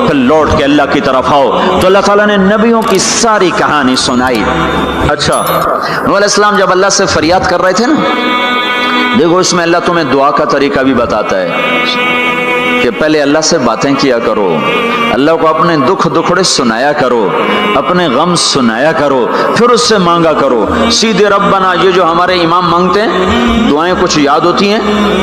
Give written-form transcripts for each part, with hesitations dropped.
پھر لوٹ کے اللہ کی طرف آؤ. تو اللہ تعالیٰ نے نبیوں کی ساری کہانی سنائی. اچھا نوح علیہ السلام جب اللہ سے فریاد کر رہے تھے نا، دیکھو اس میں اللہ تمہیں دعا کا طریقہ بھی بتاتا ہے کہ پہلے اللہ سے باتیں کیا کرو، اللہ کو اپنے دکھ دکھڑے سنایا کرو، اپنے غم سنایا کرو، پھر اس سے مانگا کرو. سیدھے ربنا یہ جو ہمارے امام مانگتے ہیں دعائیں کچھ یاد ہوتی ہیں،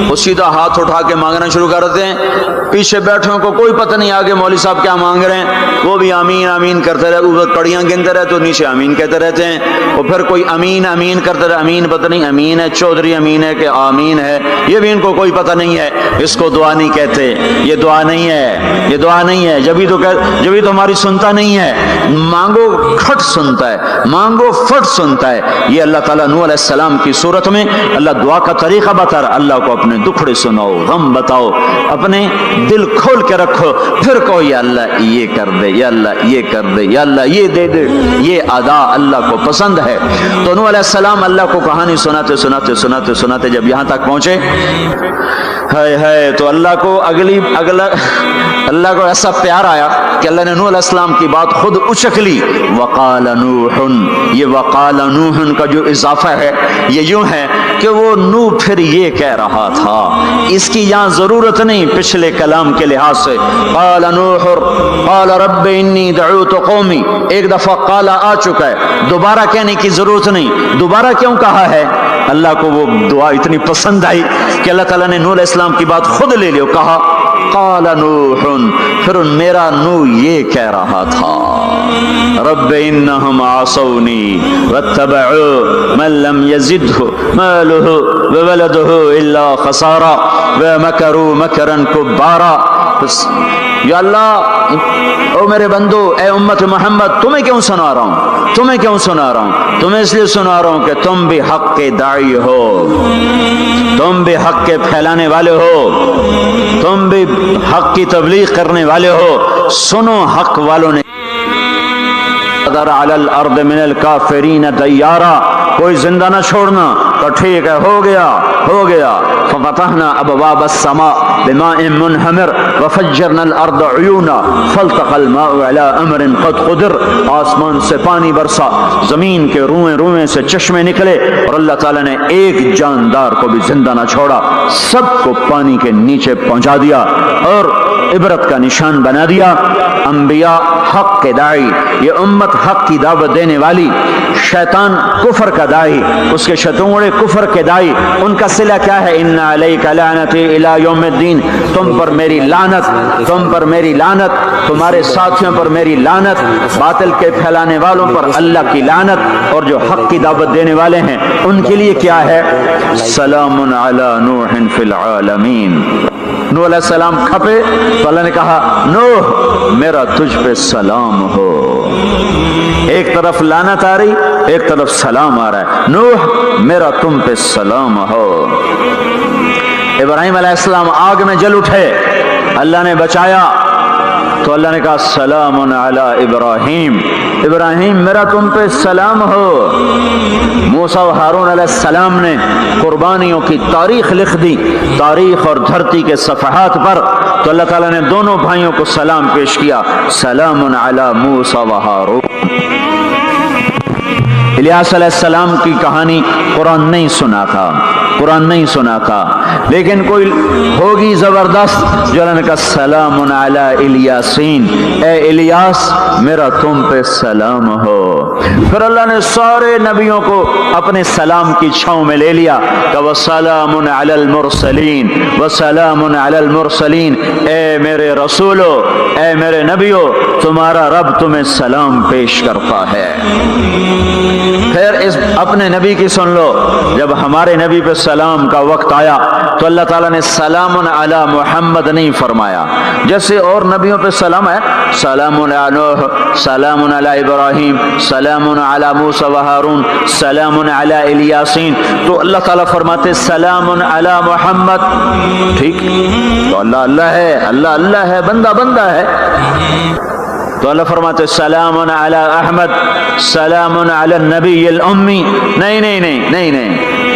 وہ سیدھا ہاتھ اٹھا کے مانگنا شروع کر دیتے ہیں. پیچھے بیٹھوں کو کوئی پتہ نہیں آگے مولوی صاحب کیا مانگ رہے ہیں، وہ بھی آمین آمین کرتے رہے، اوپر کڑیاں گنتے رہے تو نیچے آمین کہتے رہتے ہیں. اور پھر کوئی امین آمین کرتے رہے، امین پتہ نہیں امین ہے چودھری امین ہے کہ آمین ہے، یہ بھی ان کو کوئی پتہ نہیں ہے. اس کو دعا نہیں کہتے، یہ دعا نہیں ہے، یہ دعا نہیں ہے. جبھی تو ہماری سنتا نہیں ہے. مانگو کھٹ سنتا ہے، مانگو فٹ سنتا ہے. یہ اللہ تعالیٰ نوح علیہ السلام کی صورت میں اللہ دعا کا طریقہ بتا رہا. اللہ کو اپنے دکھڑے سناؤ، غم بتاؤ، اپنے دل کھول کے رکھو، پھر کہو یا اللہ یہ کر دے، یا اللہ یہ کر دے، یا اللہ یہ دے دے. یہ ادا اللہ کو پسند ہے. تو نوح علیہ السلام اللہ کو کہانی سناتے سناتے سناتے سناتے جب یہاں تک پہنچے، ہے تو اللہ کو اللہ کو ایسا پیار آیا کہ اللہ نے نوح علیہ السلام کی بات خود اچک لی. وقال نوح، یہ وقال نوح کا جو اضافہ ہے یہ یوں ہے کہ وہ نوح پھر یہ کہہ رہا تھا، اس کی یہاں ضرورت نہیں پچھلے کلام کے لحاظ سے. قال نوح قال رب انی دعوت قومی، ایک دفعہ قال آ چکا ہے، دوبارہ کہنے کی ضرورت نہیں. دوبارہ کیوں کہا ہے؟ اللہ کو وہ دعا اتنی پسند آئی کہ اللہ تعالیٰ نے نوح علیہ السلام کی بات خود لے لی، کہا قال نوح، پھر میرا نوح یہ کہہ رہا تھا رب انہم عصونی واتبعوا من لم یزدہ مالہ وولدہ الا خسارا ومکروا مکرا کبارا. یا اللہ او میرے بندو، اے امت محمد، تمہیں کیوں سنا رہا ہوں؟ تمہیں کیوں سنا رہا ہوں؟ تمہیں اس لیے سنا رہا ہوں کہ تم بھی حق کے داعی ہو، تم بھی حق کے پھیلانے والے ہو، تم بھی حق کی تبلیغ کرنے والے ہو. سنو حق والوں نے قدر علی الارض من الکافرین دیارا، کوئی زندہ نہ چھوڑنا. تو ٹھیک ہے، ہو گیا. ففتحنا ابواب السماء بماء منہمر وفجرنا الارض عیونا فالتقى الماء على امر قد قدر. آسمان سے پانی برسا، زمین کے روئیں سے چشمے نکلے، اور اللہ تعالیٰ نے ایک جاندار کو بھی زندہ نہ چھوڑا، سب کو پانی کے نیچے پہنچا دیا اور عبرت کا نشان بنا دیا. انبیاء حق کے داعی، یہ امت حق کی دعوت دینے والی، شیطان کفر کا داعی، اس کے شتونڑے کفر کے داعی، ان کا صلہ کیا ہے؟ ان علیک لعنتی الی یوم الدین، تم پر میری لعنت، تم پر میری لعنت، تمہارے ساتھیوں پر میری لعنت، باطل کے پھیلانے والوں پر اللہ کی لعنت، اور جو حق کی دعوت دینے والے ہیں ان کے لیے کیا ہے؟ سلام علی نوح فی العالمین. نوح علیہ السلام کھپے تو اللہ نے کہا نوح میرا تجھ پہ سلام ہو. ایک طرف لعنت آ رہی، ایک طرف سلام آ رہا ہے. نوح میرا تم پہ سلام ہو. ابراہیم علیہ السلام آگ میں جل اٹھے، اللہ نے بچایا تو اللہ نے کہا سلام علی ابراہیم، ابراہیم میرا تم پہ سلام ہو. موسیٰ و ہارون علیہ السلام نے قربانیوں کی تاریخ لکھ دی، تاریخ اور دھرتی کے صفحات پر، تو اللہ تعالیٰ نے دونوں بھائیوں کو سلام پیش کیا، سلام علی موسیٰ و ہارون. الیاس علیہ السلام کی کہانی قرآن نہیں سنا تھا، لیکن کوئی ہوگی زبردست جو اللہ نے کہا سلام علی الیاسین، اے الیاس میرا تم پہ سلام ہو. پھر اللہ نے سارے نبیوں کو اپنے سلام کی چھاؤں میں لے لیا کہ وسلام علی المرسلین، وسلام علی المرسلین، اے میرے رسولو، اے میرے نبیو، تمہارا رب تمہیں سلام پیش کرتا ہے. پھر اس اپنے نبی کی سن لو، جب ہمارے نبی پہ سلام کا وقت آیا تو اللہ تعالیٰ نے سلام علی محمد نہیں فرمایا، جیسے اور نبیوں پہ سلام ہے، سلام علی نوح، سلام علی ابراہیم، سلام علی موسیٰ و ہارون، سلام علی الیاسین، تو اللہ تعالیٰ فرماتے سلام علی محمد. ٹھیک، تو اللہ اللہ ہے، اللہ اللہ ہے، بندہ بندہ ہے، تو اللہ فرماتے سلام علی احمد، سلام علی النبی الامی. نہیں نہیں نہیں نہیں نہیں،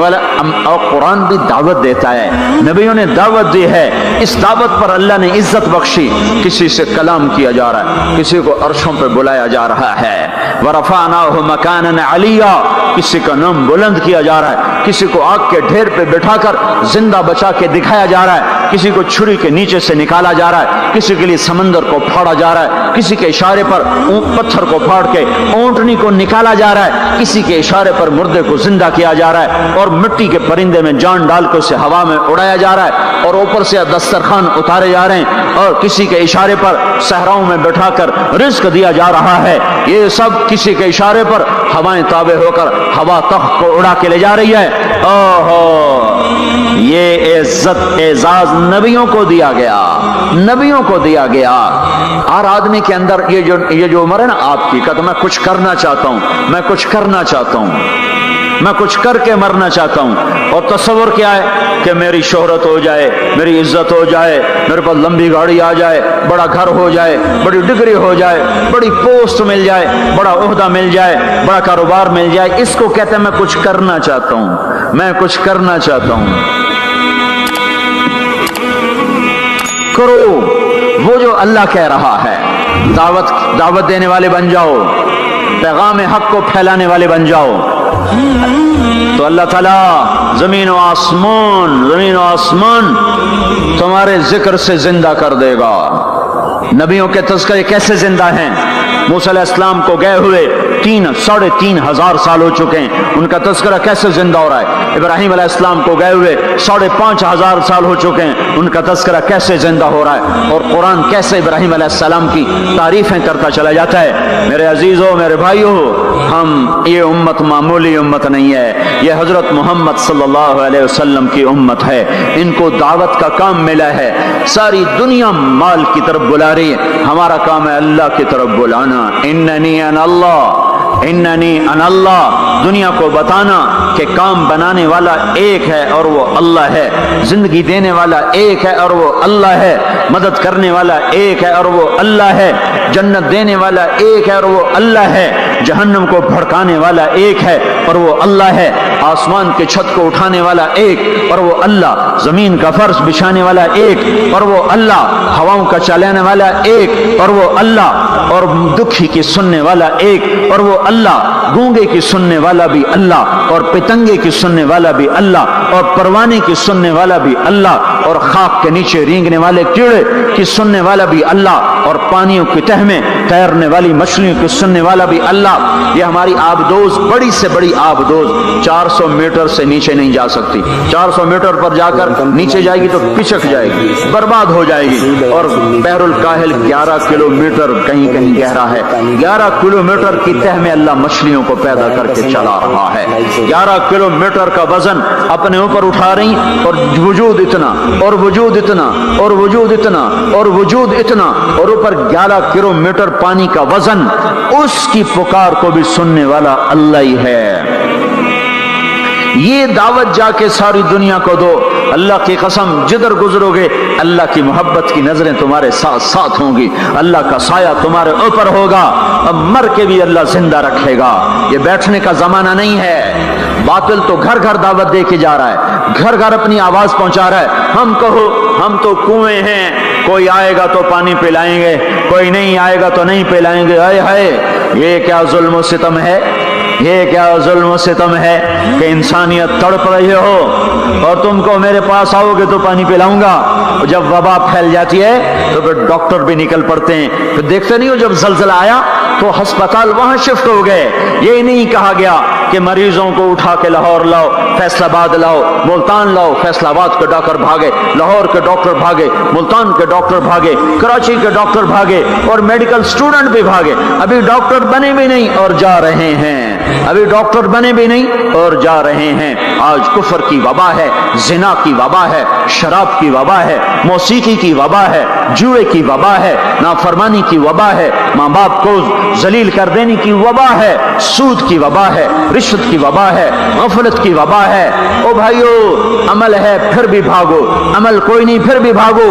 اور قرآن بھی دعوت دیتا ہے، نبیوں نے دعوت دی ہے، اس دعوت پر اللہ نے عزت بخشی۔ کسی سے کلام کیا جا رہا ہے، کسی کو عرشوں پہ بلایا جا رہا ہے، وَرَفَعْنَاهُ مَكَانًا عَلِيًّا، کسی کا نام بلند کیا جا رہا ہے، کسی کو آگ کے ڈھیر پہ بٹھا کر زندہ بچا کے دکھایا جا رہا ہے، کسی کو چھری کے نیچے سے نکالا جا رہا ہے، کسی کے لیے سمندر کو پھاڑا جا رہا ہے، کسی کے اشارے پر پتھر کو پھاڑ کے اونٹنی کو نکالا جا رہا ہے، کسی کے اشارے پر مردے کو زندہ کیا جا رہا ہے، اور مٹی کے پرندے میں جان ڈال کے اسے ہوا میں اڑایا جا رہا ہے، اور اوپر سے دسترخوان اتارے جا رہے ہیں، اور کسی کے اشارے پر صحراؤں میں بٹھا کر رزق دیا جا رہا ہے۔ یہ سب کسی کے اشارے پر ہوائیں تابع ہو کر ہوا تخت کو اڑا کے لے جا رہی ہے۔ اوہو، یہ عزت اعزاز نبیوں کو دیا گیا، نبیوں کو دیا گیا۔ ہر آدمی کے اندر یہ جو عمر ہے نا آپ کی، کہ میں کچھ کرنا چاہتا ہوں، میں کچھ کرنا چاہتا ہوں، میں کچھ کر کے مرنا چاہتا ہوں، اور تصور کیا ہے کہ میری شہرت ہو جائے، میری عزت ہو جائے، میرے پاس لمبی گاڑی آ جائے، بڑا گھر ہو جائے، بڑی ڈگری ہو جائے، بڑی پوسٹ مل جائے، بڑا عہدہ مل جائے، بڑا کاروبار مل جائے۔ اس کو کہتے ہیں میں کچھ کرنا چاہتا ہوں، میں کچھ کرنا چاہتا ہوں۔ کرو وہ جو اللہ کہہ رہا ہے، دعوت دینے والے بن جاؤ، پیغام حق کو پھیلانے والے بن جاؤ، تو اللہ تعالیٰ زمین و آسمان تمہارے ذکر سے زندہ کر دے گا۔ نبیوں کے تذکرے کیسے زندہ ہیں؟ موسیٰ علیہ السلام کو گئے ہوئے 3,500 سال ہو چکے ہیں، ان کا تذکرہ کیسے زندہ ہو رہا ہے؟ ابراہیم علیہ السلام کو گئے ہوئے 5,500 سال ہو چکے ہیں، ان کا تذکرہ کیسے زندہ ہو رہا ہے؟ اور قرآن کیسے ابراہیم علیہ السلام کی تعریفیں کرتا چلا جاتا ہے۔ میرے عزیزوں، میرے بھائیوں، یہ امت معمولی امت نہیں ہے، یہ حضرت محمد صلی اللہ علیہ وسلم کی امت ہے۔ ان کو دعوت کا کام ملا ہے، ساری دنیا مال کی طرف بلا رہی ہے، ہمارا کام ہے اللہ کی طرف بلانا۔ اننی انا اللہ، اننی انا اللہ، دنیا کو بتانا کہ کام بنانے والا ایک ہے اور وہ اللہ ہے، زندگی دینے والا ایک ہے اور وہ اللہ ہے، مدد کرنے والا ایک ہے اور وہ اللہ ہے، جنت دینے والا ایک ہے اور وہ اللہ ہے، جہنم کو بھڑکانے والا ایک ہے اور وہ اللہ ہے، آسمان کے چھت کو اٹھانے والا ایک اور وہ اللہ، زمین کا فرش بچھانے والا ایک اور وہ اللہ، ہواؤں کا چلانے والا ایک اور وہ اللہ، اور دکھی کی سننے والا ایک اور وہ اللہ، گونگے کی سننے والا بھی اللہ، اور پتنگے کی سننے والا بھی اللہ، اور پروانے کی سننے والا بھی اللہ، اور خاک کے نیچے رینگنے والے کیڑے کی سننے والا بھی اللہ، اور پانیوں کی تہ میں تیرنے والی مچھلیوں کی سننے والا بھی اللہ۔ یہ ہماری آبدوز بڑی سے بڑی آبدوز 400 میٹر سے نیچے نہیں جا سکتی، 400 میٹر پر جا کر نیچے جائے گی تو پچک جائے گی، برباد ہو جائے گی۔ اور بحر الکاہل 11 کلومیٹر کہیں کہیں گہرا ہے، 11 کلومیٹر کی تہ میں اللہ مچھلیوں کو پیدا کر کے چلا رہا ہے، 11 کلومیٹر کا وزن اپنے اوپر اٹھا رہی، اور وجود اتنا اور وجود اتنا اور وجود اتنا اور وجود اتنا، اور اوپر 11 کلومیٹر پانی کا وزن، اس کی پکار کو بھی سننے والا اللہ ہی ہے۔ یہ دعوت جا کے ساری دنیا کو دو، اللہ کی قسم جدھر گزرو گے اللہ کی محبت کی نظریں تمہارے ساتھ ساتھ ہوں گی، اللہ کا سایہ تمہارے اوپر ہوگا، اب مر کے بھی اللہ زندہ رکھے گا۔ یہ بیٹھنے کا زمانہ نہیں ہے، باطل تو گھر گھر دعوت دے کے جا رہا ہے، گھر گھر اپنی آواز پہنچا رہا ہے، ہم کہو ہم تو کنویں ہیں، کوئی آئے گا تو پانی پلائیں گے، کوئی نہیں آئے گا تو نہیں پلائیں گے۔ ہائے ہائے، یہ کیا ظلم و ستم ہے، یہ کیا ظلم و ستم ہے کہ انسانیت تڑپ رہی ہو اور تم کو میرے پاس آؤ گے تو پانی پلاؤں گا۔ جب وبا پھیل جاتی ہے تو پھر ڈاکٹر بھی نکل پڑتے ہیں، پھر دیکھتے نہیں ہو جب زلزلہ آیا تو ہسپتال وہاں شفٹ ہو گئے۔ یہ نہیں کہا گیا کہ مریضوں کو اٹھا کے لاہور لاؤ، فیصل آباد لاؤ، ملتان لاؤ، فیصل آباد کے ڈاکٹر بھاگے، لاہور کے ڈاکٹر بھاگے، ملتان کے ڈاکٹر بھاگے، کراچی کے ڈاکٹر بھاگے، اور میڈیکل سٹوڈنٹ بھی بھاگے۔ ابھی ڈاکٹر بنے بھی نہیں اور جا رہے ہیں، ابھی ڈاکٹر بنے بھی نہیں اور جا رہے ہیں۔ آج کفر کی وبا ہے، زنا کی وبا ہے، شراب کی وبا ہے، موسیقی کی وبا ہے، جوئے کی وبا ہے، نافرمانی کی وبا ہے، ماں باپ کو ذلیل کر دینے کی وبا ہے، سود کی وبا ہے، رشوت کی وبا ہے، غفلت کی وبا ہے۔ او بھائیو، عمل ہے پھر بھی بھاگو، عمل کوئی نہیں پھر بھی بھاگو۔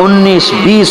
19-20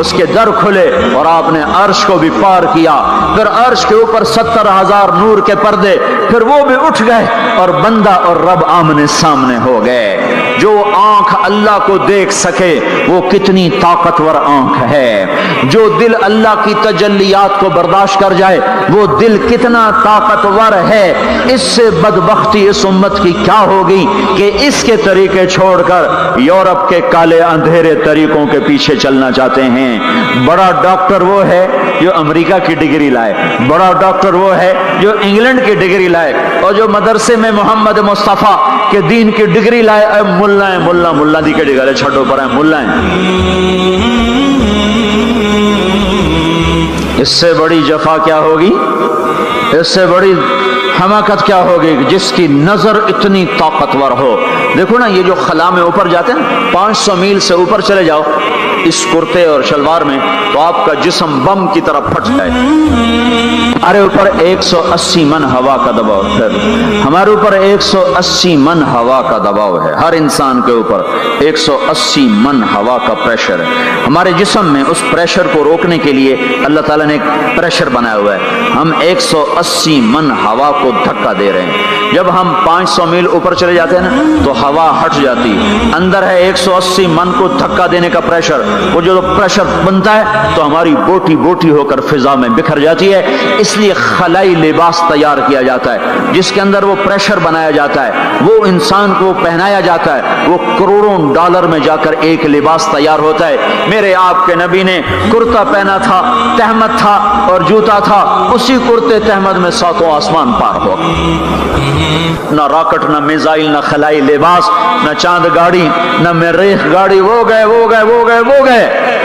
اس کے در کھلے اور آپ نے عرش کو بھی پار کیا. پھر عرش کے اوپر 70,000 نور کے پردے, پھر وہ بھی اٹھ گئے اور بندہ اور رب آمنے سامنے ہو گئے. جو آنکھ اللہ کو دیکھ سکے وہ کتنی طاقتور آنکھ ہے. جو دل اللہ کی تجلیات کو برداشت کر جائے وہ دل کتنا طاقتور ہے. اس سے بدبختی اس امت کی کیا ہوگی کہ اس کے طریقے چھوڑ کر یورپ کے کالے اندھیرے طریقوں کے پیچھے چلنا چاہتے ہیں. بڑا ڈاکٹر وہ ہے جو امریکہ کی ڈگری لائے, بڑا ڈاکٹر وہ ہے جو انگلینڈ کی ڈگری لائے, اور جو مدرسے میں محمد مصطفیٰ کے دین کی ڈگری لائے. اے ملا ہے, ملا دی کے ڈگری چھٹو پر ہے ملا ہے. اس سے بڑی جفا کیا ہوگی, اس سے بڑی حماقت کیا ہوگی جس کی نظر اتنی طاقتور ہو. دیکھو نا یہ جو خلا میں اوپر جاتے ہیں 500 میل سے اوپر چلے جاؤ اس کرتے اور شلوار میں تو آپ کا جسم بم کی طرح پھٹ جائے. ہمارے اوپر 180 من ہوا کا دباؤ ہے, ہمارے اوپر 180 من ہوا کا دباؤ ہے. ہر انسان کے اوپر 180 من ہوا کا پریشر ہے. ہمارے جسم میں اس پریشر کو روکنے کے لیے اللہ تعالیٰ نے ایک پریشر بنایا ہوا ہے. ہم 180 من ہوا کو دھکا دے رہے ہیں. جب ہم 500 میل اوپر چلے جاتے ہیں نا تو ہوا ہٹ جاتی. اندر ہے 180 من کو دھکا دینے کا پریشر. وہ جو پریشر بنتا ہے تو ہماری بوٹی بوٹی ہو کر فضا میں بکھر جاتی ہے. اس لیے خلائی لباس تیار کیا جاتا ہے جس کے اندر وہ پریشر بنایا جاتا ہے, وہ انسان کو پہنایا جاتا ہے. وہ کروڑوں ڈالر میں جا کر ایک لباس تیار ہوتا ہے. میرے آپ کے نبی نے کرتا پہنا تھا, تہمت تھا اور جوتا تھا. اسی کرتے تہمت میں 7 آسمان پار ہو. نہ راکٹ, نہ میزائل, نہ خلائی لباس, نہ چاند گاڑی, نہ مریخ گاڑی. وہ گئے وہ گئے وہ گئے وہ گئے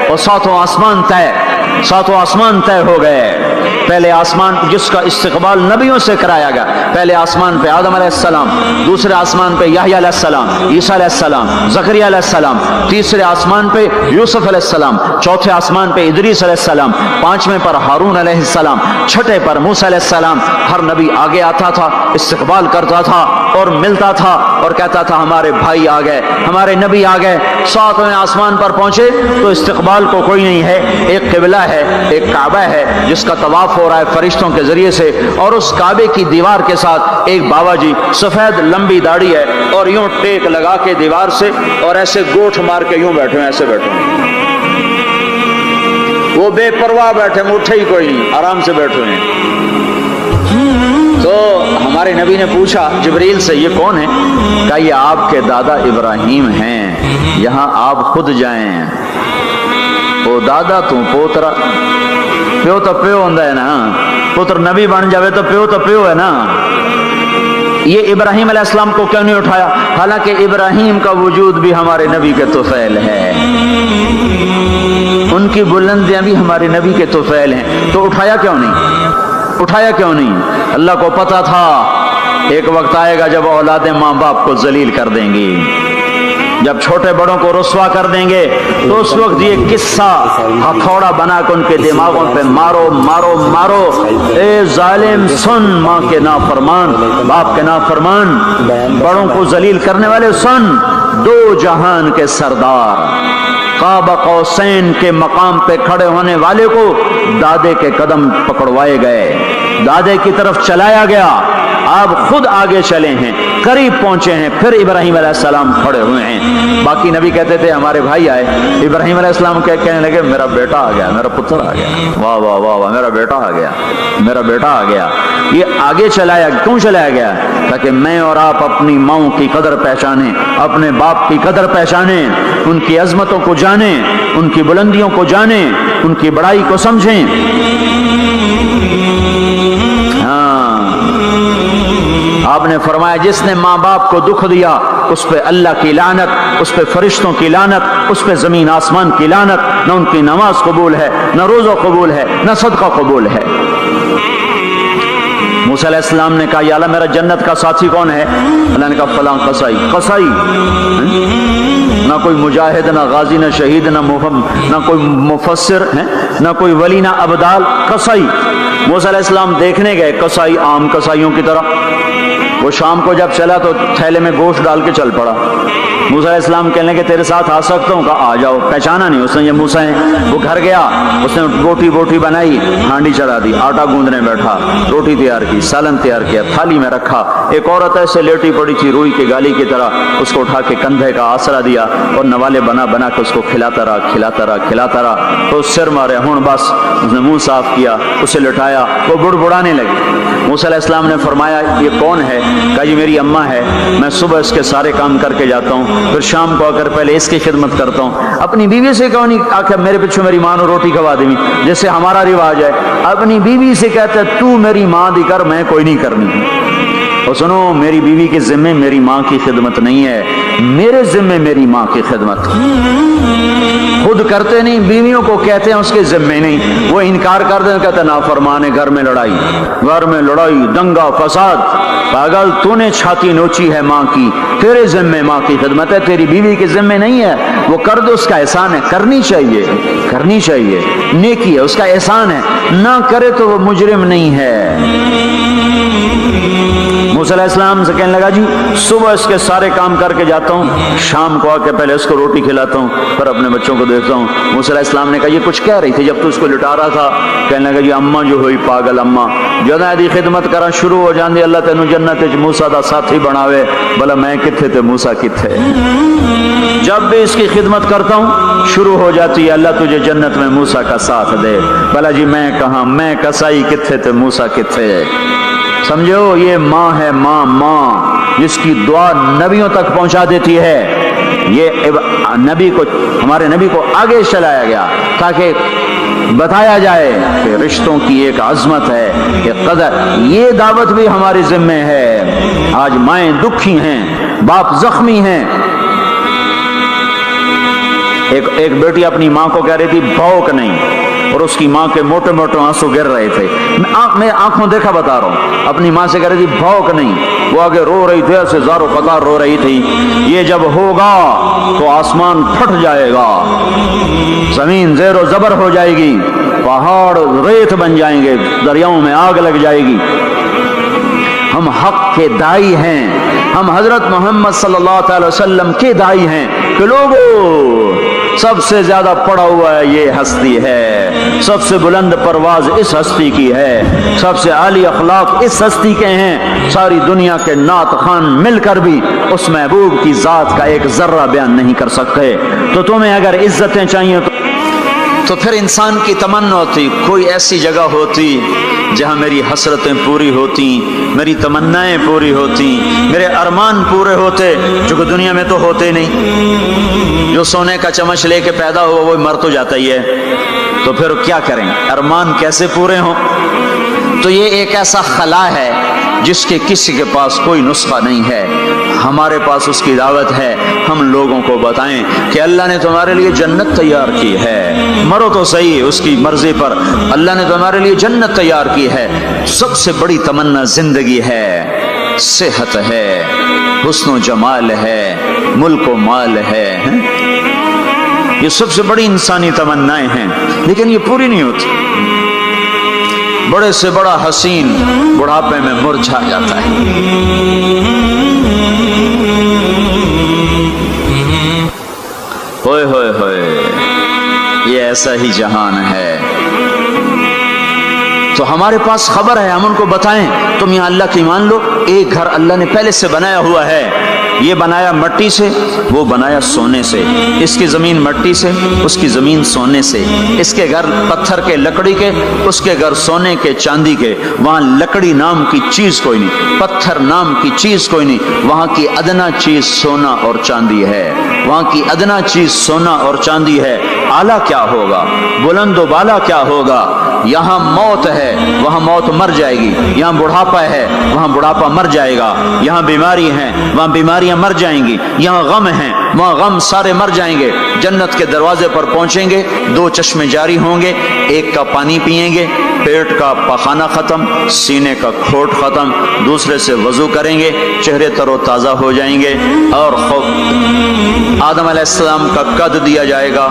اور 7 آسمان طے, 7 آسمان طے ہو گئے. پہلے آسمان جس کا استقبال نبیوں سے کرایا گیا, پہلے آسمان پہ آدم علیہ السلام, دوسرے آسمان پہ یحییٰ علیہ السلام, عیسیٰ علیہ السلام, زکریا علیہ السلام, تیسرے آسمان پہ یوسف علیہ السلام, چوتھے آسمان پہ ادریس علیہ السلام, 5ویں پر ہارون علیہ السلام, 6 پر موسیٰ علیہ السلام. ہر نبی آگے آتا تھا, استقبال کرتا تھا اور ملتا تھا اور کہتا تھا ہمارے بھائی آ گئے, ہمارے نبی آ گئے. 7ویں آسمان پر پہنچے تو استقبال کو کوئی نہیں ہے. ایک قبلہ ہے, ایک کعبہ ہے جس کا طواف ہو رہا ہے فرشتوں کے ذریعے سے, اور اس کعبے کی دیوار کے ساتھ ایک بابا جی, سفید لمبی داڑھی ہے اور یوں ٹیک لگا کے دیوار سے اور ایسے گوٹھ مار کے یوں بیٹھے ہیں, ایسے بیٹھے ہیں. وہ بے پرواہ بیٹھے, اٹھے ہی کوئی نہیں, آرام سے بیٹھے ہیں. تو ہمارے نبی نے پوچھا جبریل سے یہ کون ہے؟ کہا یہ آپ کے دادا ابراہیم ہیں, یہاں آپ خود جائیں. وہ دادا تو پوترا, پیو تو پیو ہوندا ہے نا, پتر نبی بن جاوے تو پیو ہے نا. یہ ابراہیم علیہ السلام کو کیوں نہیں اٹھایا؟ حالانکہ ابراہیم کا وجود بھی ہمارے نبی کے طفیل ہے, ان کی بلندیاں بھی ہمارے نبی کے طفیل ہیں. تو اٹھایا کیوں نہیں, اٹھایا کیوں نہیں؟ اللہ کو پتا تھا ایک وقت آئے گا جب اولادیں ماں باپ کو ذلیل کر دیں گی, جب چھوٹے بڑوں کو رسوا کر دیں گے تو اس وقت یہ قصہ ہتھوڑا بنا کے ان کے دماغوں پہ مارو مارو مارو. اے ظالم سن, ماں کے نافرمان, باپ کے نافرمان, بڑوں کو ذلیل کرنے والے سن. 2 جہان کے سردار قاب قوسین کے مقام پہ کھڑے ہونے والے کو دادے کے قدم پکڑوائے گئے, دادے کی طرف چلایا گیا. آپ خود آگے چلے ہیں, قریب پہنچے ہیں, پھر ابراہیم علیہ السلام کھڑے ہوئے ہیں. باقی نبی کہتے تھے ہمارے بھائی آئے, ابراہیم علیہ السلام کہنے لگے میرا بیٹا آ گیا, میرا پتر آ گیا, واہ واہ واہ واہ, میرا بیٹا آ گیا, میرا بیٹا آ گیا. یہ آگے چلایا, کیوں چلایا گیا؟ تاکہ میں اور آپ اپنی ماؤں کی قدر پہچانیں, اپنے باپ کی قدر پہچانیں, ان کی عظمتوں کو جانیں, ان کی بلندیوں کو جانیں, ان کی بڑائی کو سمجھیں. آپ نے فرمایا جس نے ماں باپ کو دکھ دیا اس پہ اللہ کی لعنت, اس پہ فرشتوں کی لعنت, اس پہ زمین آسمان کی لعنت. نہ ان کی نماز قبول ہے, نہ روزہ قبول ہے, نہ صدقہ قبول ہے. موسیٰ علیہ السلام نے کہا یا اللہ میرا جنت کا ساتھی کون ہے؟ اللہ نے کہا فلاں قصائی. قصائی نہ کوئی مجاہد, نہ غازی, نہ شہید, نہ کوئی مفسر ہے, نہ کوئی ولی, نہ ابدال, قصائی. موسیٰ علیہ السلام دیکھنے گئے, قصائی عام قصائیوں کی طرح. وہ شام کو جب چلا تو تھیلے میں گوشت ڈال کے چل پڑا, موسیٰ علیہ السلام کہنے لگے تیرے ساتھ آ سکتا ہوں؟ کہا آ جاؤ۔ پہچانا نہیں اس نے یہ موسیٰ ہیں۔ وہ گھر گیا، اس نے بوٹی بنائی، ہانڈی چڑھا دی، آٹا گوندنے بیٹھا، روٹی تیار کی، سالن تیار کیا، تھالی میں رکھا۔ ایک عورت ایسے لیٹی پڑی تھی روئی کی گالی کی طرح، اس کو اٹھا کے کندھے کا آسرا دیا اور نوالے بنا بنا کے اس کو کھلاتا رہا۔ تو سر مارے ہون، بس اس نے منہ صاف کیا، اسے لٹایا، وہ بڑبڑانے لگی۔ موسیٰ علیہ السلام نے فرمایا یہ کون ہے؟ کہا یہ میری اماں ہے، میں صبح اس کے سارے کام کر کے جاتا ہوں، پھر شام کو آ کر پہلے اس کی خدمت کرتا ہوں۔ اپنی بیوی سے کہو نہیں آخر میرے پیچھے میری ماں نے روٹی کھوا دی، جیسے ہمارا رواج ہے، اپنی بیوی سے کہتا ہے تو میری ماں دی کر، میں کوئی نہیں کرنی۔ اور سنو، میری بیوی کے ذمے میری ماں کی خدمت نہیں ہے، میرے ذمے میری ماں کی خدمت۔ خود کرتے نہیں، بیویوں کو کہتے ہیں اس کے ذمے نہیں، وہ انکار کر دیں، کہتے نافرمان ہے، گھر میں لڑائی، دنگا فساد۔ پاگل، تو نے چھاتی نوچی ہے ماں کی، تیرے ذمے ماں کی خدمت ہے، تیری بیوی کے ذمے نہیں ہے۔ وہ کر دو، اس کا احسان ہے، کرنی چاہیے، نیکی ہے، اس کا احسان ہے، نہ کرے تو وہ مجرم نہیں ہے۔ موسیٰ علیہ السلام سے کہنے لگا جی صبح اس کے سارے کام کر کے جاتا ہوں، شام کو آ کے پہلے اس کو روٹی کھلاتا ہوں، پھر اپنے بچوں کو دیکھتا ہوں۔ موسیٰ علیہ السلام نے کہا یہ کچھ کہہ رہی تھی جب تو اس کو لٹا رہا تھا؟ کہنے لگا جی اماں جو ہوئی پاگل اماں، جدوں دی خدمت کرا شروع ہو جاندی، اللہ تینوں جنت وچ موسیٰ دا ساتھی بناوے، بھلا میں کتھے تے موسیٰ کتھے؟ جب بھی اس کی خدمت کرتا ہوں شروع ہو جاتی ہے اللہ تجھے جنت میں موسیٰ کا ساتھ دے، بھلا جی میں کہاں، میں کسائی کتھے تے موسیٰ کتھے؟ سمجھو، یہ ماں ہے، ماں جس کی دعا نبیوں تک پہنچا دیتی ہے۔ یہ ہمارے نبی کو آگے چلایا گیا تاکہ بتایا جائے کہ رشتوں کی ایک عظمت ہے، ایک قدر، یہ دعوت بھی ہمارے ذمے ہے۔ آج مائیں دکھی ہیں، باپ زخمی ہیں۔ ایک بیٹی اپنی ماں کو کہہ رہی تھی بھوک نہیں، اور اس کی ماں کے موٹے موٹے آنسو گر رہے تھے۔ میں آنکھوں دیکھا بتا رہا ہوں، اپنی ماں سے کہہ رہی تھی بھوک نہیں، وہ آگے رو رہی تھی، ایسے زارو قطار رو رہی تھی۔ یہ جب ہوگا تو آسمان پھٹ جائے گا، زمین زیر و زبر ہو جائے گی، پہاڑ ریت بن جائیں گے، دریاؤں میں آگ لگ جائے گی۔ ہم حق کے دائی ہیں، ہم حضرت محمد صلی اللہ تعالی وسلم کے دائی ہیں کہ لوگوں سب سے زیادہ پڑا ہوا ہے یہ ہستی ہے، سب سے بلند پرواز اس ہستی کی ہے، سب سے عالی اخلاق اس ہستی کے ہیں۔ ساری دنیا کے نعت خوان مل کر بھی اس محبوب کی ذات کا ایک ذرہ بیان نہیں کر سکتے۔ تو تمہیں اگر عزتیں چاہیے تو پھر انسان کی تمنا ہوتی کوئی ایسی جگہ ہوتی جہاں میری حسرتیں پوری ہوتی، میری تمنائیں پوری ہوتی، میرے ارمان پورے ہوتے، جو کہ دنیا میں تو ہوتے نہیں۔ جو سونے کا چمچ لے کے پیدا ہوا وہ مر تو جاتا ہی ہے، تو پھر کیا کریں؟ ارمان کیسے پورے ہوں؟ تو یہ ایک ایسا خلا ہے جس کے کسی کے پاس کوئی نسخہ نہیں ہے، ہمارے پاس اس کی دعوت ہے۔ ہم لوگوں کو بتائیں کہ اللہ نے تمہارے لیے جنت تیار کی ہے، مرو تو صحیح اس کی مرضی پر، اللہ نے تمہارے لیے جنت تیار کی ہے۔ سب سے بڑی تمنا زندگی ہے، صحت ہے، حسن و جمال ہے، ملک و مال ہے، یہ سب سے بڑی انسانی تمنائیں ہیں، لیکن یہ پوری نہیں ہوتی۔ بڑے سے بڑا حسین بڑھاپے میں مرجھا جاتا ہے۔ ہوئے ہوئے ہوئے، یہ ایسا ہی جہان ہے۔ تو ہمارے پاس خبر ہے، ہم ان کو بتائیں تم یہاں اللہ کی مان لو، ایک گھر اللہ نے پہلے سے بنایا ہوا ہے، یہ بنایا مٹی سے، وہ بنایا سونے سے، اس کی زمین مٹی سے، اس کی زمین سونے سے، اس کے گھر پتھر کے لکڑی کے، اس کے گھر سونے کے چاندی کے، وہاں لکڑی نام کی چیز کوئی نہیں، پتھر نام کی چیز کوئی نہیں، وہاں کی ادنا چیز سونا اور چاندی ہے، وہاں کی ادنا چیز سونا اور چاندی ہے۔ اعلیٰ کیا ہوگا، بلند و بالا کیا ہوگا؟ یہاں موت ہے، وہاں موت مر جائے گی، یہاں بڑھاپا ہے، وہاں بڑھاپا مر جائے گا، یہاں بیماری ہیں، وہاں بیماریاں مر جائیں گی، یہاں غم ہیں، وہاں غم سارے مر جائیں گے۔ جنت کے دروازے پر پہنچیں گے، دو چشمے جاری ہوں گے، ایک کا پانی پیئیں گے، پیٹ کا پخانہ ختم، سینے کا کھوٹ ختم، دوسرے سے وضو کریں گے، چہرے تر و تازہ ہو جائیں گے، اور آدم علیہ السلام کا قد دیا جائے گا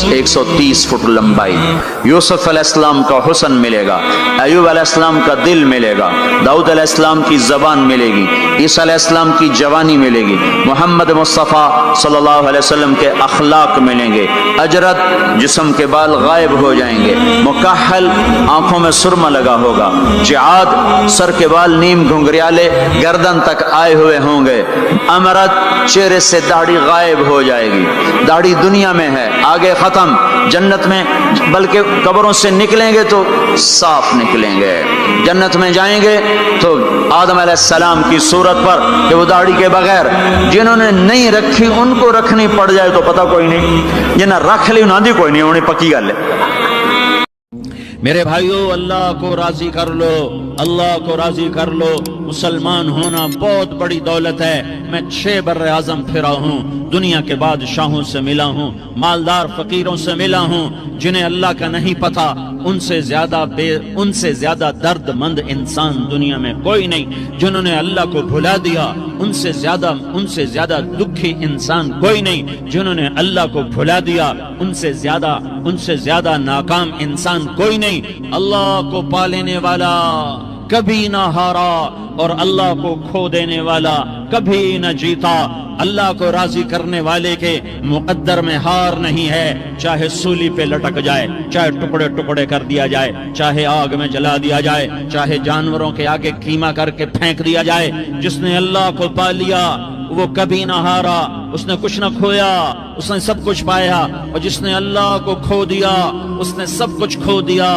130 فٹ لمبائی، یوسف علیہ السلام کا حسن ملے گا، ایوب علیہ السلام کا دل ملے گا، داؤد علیہ السلام کی زبان ملے گی، عیسیٰ علیہ السلام کی جوانی ملے گی، محمد مصطفیٰ صلی اللہ علیہ وسلم کے اخلاق ملیں گے، اجرت جسم کے بال غائب ہو جائیں گے، مکحل آنکھوں میں سرما لگا ہوگا، جعاد سر کے بال نیم گھنگریالے گردن تک آئے ہوئے ہوں گے، امرت چہرے سے داڑھی غائب ہو جائے گی، داڑھی دنیا میں ہے آگے ختم، جنت میں بلکہ قبروں سے نکلیں گے تو صاف نکلیں گے، جنت میں جائیں گے تو آدم علیہ السلام کی صورت پر کہ وہ داڑھی کے بغیر، جنہوں نے نہیں رکھی ان کو رکھنی پڑ جائے تو پتہ کوئی نہیں، جنہیں رکھ لی انہوں نے کوئی نہیں، انہیں پکی گل ہے۔ میرے بھائیو، اللہ کو راضی کر لو، اللہ کو راضی کر لو۔ مسلمان ہونا بہت بڑی دولت ہے۔ میں 6 بر اعظم پھرا ہوں، دنیا کے بادشاہوں سے ملا ہوں، مالدار فقیروں سے ملا ہوں، جنہیں اللہ کا نہیں پتا، ان سے زیادہ درد مند انسان دنیا میں کوئی نہیں۔ جنہوں نے اللہ کو بھلا دیا، ان سے زیادہ دکھی انسان کوئی نہیں۔ جنہوں نے اللہ کو بھلا دیا، ان سے زیادہ ناکام انسان کوئی نہیں۔ اللہ کو پا لینے والا کبھی نہ ہارا، اور اللہ کو کھو دینے والا کبھی نہ جیتا۔ اللہ کو راضی کرنے والے کے مقدر میں ہار نہیں ہے، چاہے سولی پہ لٹک جائے، چاہے ٹکڑے ٹکڑے کر دیا جائے، چاہے آگ میں جلا دیا جائے، چاہے جانوروں کے آگے قیمہ کر کے پھینک دیا جائے۔ جس نے اللہ کو پا لیا وہ کبھی نہ ہارا، اس نے کچھ نہ کھویا، اس نے سب کچھ پایا۔ اور جس نے اللہ کو کھو دیا اس نے سب کچھ کھو دیا،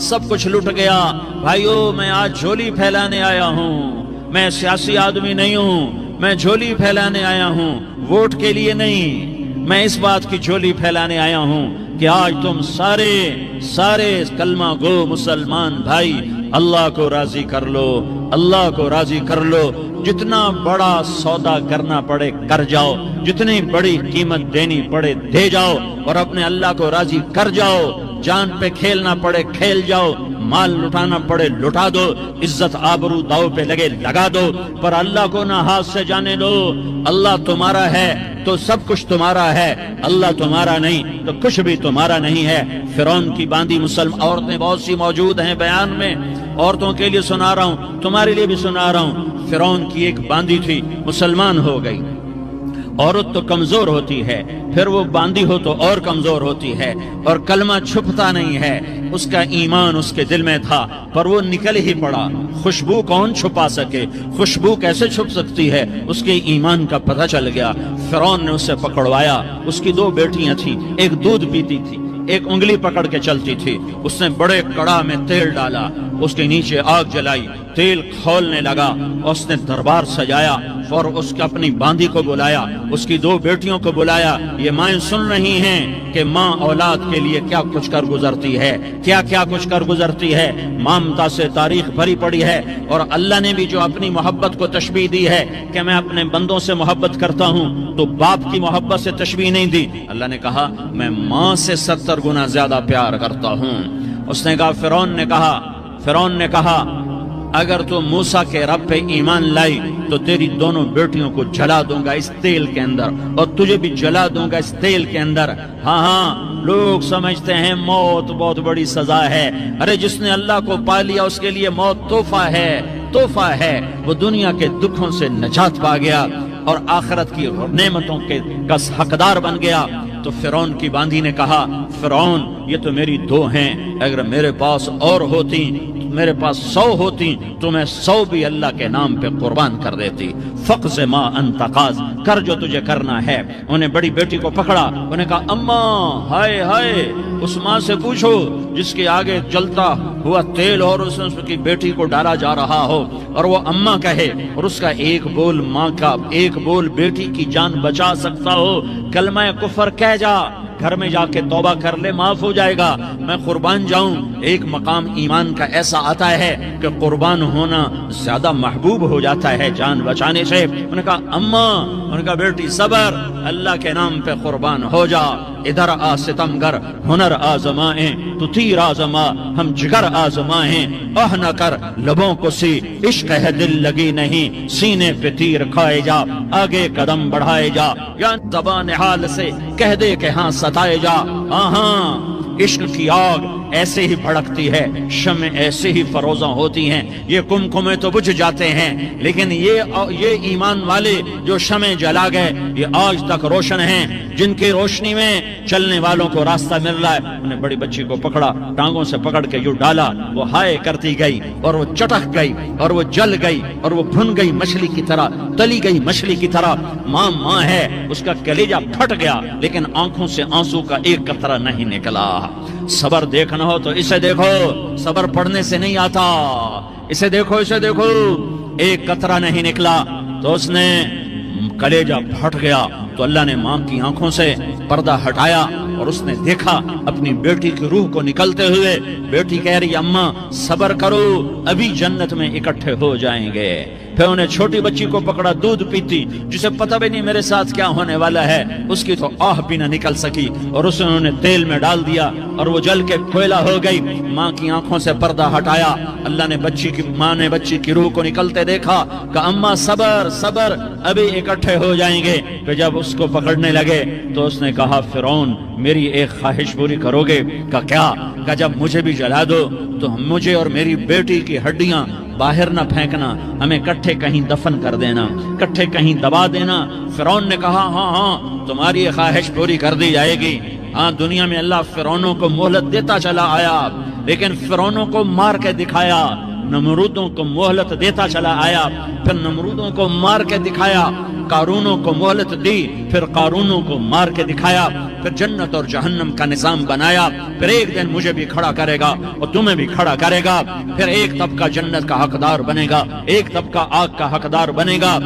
سب کچھ لٹ گیا۔ بھائیو، میں آج جھولی پھیلانے آیا ہوں، میں سیاسی آدمی نہیں ہوں، میں جھولی پھیلانے آیا ہوں، ووٹ کے لیے نہیں۔ میں اس بات کی جھولی پھیلانے آیا ہوں کہ آج تم سارے کلمہ گو مسلمان بھائی اللہ کو راضی کر لو، اللہ کو راضی کر لو۔ جتنا بڑا سودا کرنا پڑے کر جاؤ، جتنی بڑی قیمت دینی پڑے دے جاؤ، اور اپنے اللہ کو راضی کر جاؤ۔ جان پہ کھیلنا پڑے کھیل جاؤ، مال لٹانا پڑے لٹا دو، عزت آبرو داؤ پہ لگے لگا دو، پر اللہ کو نہ ہاتھ سے جانے دو۔ اللہ تمہارا ہے تو سب کچھ تمہارا ہے، اللہ تمہارا نہیں تو کچھ بھی تمہارا نہیں ہے۔ فرعون کی باندھی مسلم عورتیں بہت سی موجود ہیں بیان میں، عورتوں کے لیے سنا رہا ہوں، تمہارے لیے بھی سنا رہا ہوں۔ فرعون کی ایک باندھی تھی، مسلمان ہو گئی۔ عورت تو کمزور ہوتی ہے، پھر وہ باندھی ہو تو اور کمزور ہوتی ہے، اور کلمہ چھپتا نہیں ہے۔ اس کا ایمان اس کے دل میں تھا، پر وہ نکل ہی پڑا۔ خوشبو کون چھپا سکے؟ خوشبو کیسے چھپ سکتی ہے؟ اس کے ایمان کا پتہ چل گیا۔ فرعون نے اسے پکڑوایا۔ اس کی 2 بیٹیاں تھیں، ایک دودھ پیتی تھی، ایک انگلی پکڑ کے چلتی تھی۔ اس نے بڑے کڑا میں تیل ڈالا، اس کے نیچے آگ جلائی، تیل کھولنے لگا، اس نے دربار سجایا، اور اس کے اپنی باندھی کو بلایا، اس کی 2 بیٹیوں کو بلایا۔ یہ مائیں سن رہی ہیں کہ ماں اولاد کے لیے کیا کچھ کر گزرتی ہے، کیا کچھ کر گزرتی ہے۔ مامتا سے تاریخ بھری پڑی ہے، اور اللہ نے بھی جو اپنی محبت کو تشبیہ دی ہے کہ میں اپنے بندوں سے محبت کرتا ہوں، تو باپ کی محبت سے تشبیہ نہیں دی۔ اللہ نے کہا میں ماں سے 70 گنا زیادہ پیار کرتا ہوں۔ اس نے کہا فرعون نے کہا اگر تو موسیٰ کے رب پہ ایمان لائی تو تیری دونوں بیٹیوں کو جلا دوں گا اس تیل کے اندر، اور تجھے بھی جلا دوں گا اس تیل کے اندر۔ ہاں لوگ سمجھتے ہیں موت بہت بڑی سزا ہے۔ ارے جس نے اللہ کو پا لیا اس کے لیے موت تحفہ ہے۔ وہ دنیا کے دکھوں سے نجات پا گیا اور آخرت کی نعمتوں کا حقدار بن گیا۔ تو فرعون کی باندھی نے کہا فرعون یہ تو میری 2 ہیں، اگر میرے پاس اور ہوتی، میرے پاس 100 ہوتی تو میں 100 بھی اللہ کے نام پہ قربان کر دیتی۔ فقض ما انت قاض، کر جو تجھے کرنا ہے۔ انہیں بڑی بیٹی کو پکڑا، انہیں کہا اماں ہائے اس ماں سے پوچھو جس کے آگے جلتا ہوا تیل اور اس کی بیٹی کو ڈالا جا رہا ہو، اور وہ اماں کہے، اور اس کا ایک بول ماں کا، ایک بول بیٹی کی جان بچا سکتا ہو۔ کلمہ کفر کہہ جا، گھر میں جا کے توبہ کر لے، معاف ہو جائے گا۔ میں قربان جاؤں۔ ایک مقام ایمان کا ایسا آتا ہے کہ قربان ہونا زیادہ محبوب ہو جاتا ہے جان بچانے سے۔ انہوں نے کہا اماں، انہوں نے کہا بیٹی صبر، اللہ کے نام پہ قربان ہو جا۔ ادھر آ ستمگر ہنر آزمائیں، تو تیر آزما ہم جگر آزمائیں۔ اہ نہ کر لبوں کو سی عشق ہے دل لگی نہیں، سینے پہ تیر کھائے جا، آگے قدم بڑھائے جا، یا زبان حال سے کہہ دے کہ ہاں ستائے جا۔ ہاں عشق کی آگ ایسے ہی بھڑکتی ہے، شمع ایسے ہی فروزاں ہوتی ہیں، یہ کمکمے تو بجھ جاتے ہیں، لیکن یہ ایمان والے جو شمع جلا گئے یہ آج تک روشن ہیں، جن کی روشنی میں چلنے والوں کو راستہ مل رہا ہے۔ انہیں بڑی بچی کو پکڑا، ٹانگوں سے پکڑ کے یوں ڈالا، وہ ہائے کرتی گئی اور وہ چٹک گئی اور وہ جل گئی اور وہ بھن گئی مچھلی کی طرح، تلی گئی مچھلی کی طرح۔ ماں ہے، اس کا کلیجہ پھٹ گیا، لیکن آنکھوں سے آنسو کا ایک قطرہ نہیں نکلا۔ صبر دیکھنا ہو تو اسے دیکھو، صبر پڑھنے سے نہیں آتا، اسے دیکھو، اسے دیکھو۔ ایک قطرہ نہیں نکلا تو اس نے کلیجہ پھٹ گیا، تو اللہ نے ماں کی آنکھوں سے پردہ ہٹایا اور اس نے دیکھا اپنی بیٹی کی روح کو نکلتے ہوئے۔ بیٹی کہہ رہی اماں صبر کرو، ابھی جنت میں اکٹھے ہو جائیں گے۔ پھر انہیں چھوٹی بچی کو پکڑا، دودھ پیتی، جسے پتہ بھی نہیں میرے ساتھ کیا ہونے والا ہے، اس کی تو آہ بھی نہ نکل سکی، اور اسے انہوں نے تیل میں ڈال دیا اور وہ جل کے کوئلہ ہو گئی۔ ماں کی آنکھوں سے پردہ ہٹایا، اللہ نے ماں نے بچی کی روح کو نکلتے دیکھا، کہا اماں صبر صبر، ابھی اکٹھے ہو جائیں گے۔ پھر جب اس کو پکڑنے لگے تو اس نے کہا فرعون میری ایک خواہش پوری کرو گے؟ کہا کیا؟ کہا جب مجھے بھی جلا دو تو مجھے اور میری بیٹی کی ہڈیاں باہر نہ پھینکنا، ہمیں کٹھے کہیں دفن کر دینا، کٹھے کہیں دبا دینا۔ فرعون نے کہا ہاں تمہاری یہ خواہش پوری کر دی جائے گی۔ ہاں دنیا میں اللہ فرعونوں کو مہلت دیتا چلا آیا، لیکن فرعونوں کو مار کے دکھایا، نمرودوں کو مہلت دیتا چلا آیا، پھر نمرودوں کو مار کے دکھایا، قارونوں کو مہلت دی، پھر قارونوں کو مار کے دکھایا، پھر جنت اور جہنم کا نظام بنایا، پھر ایک دن مجھے بھی کھڑا کرے گا اور تمہیں بھی کھڑا کرے گا، پھر ایک طبقہ جنت کا حقدار بنے گا، ایک طبقہ آگ کا حقدار بنے گا۔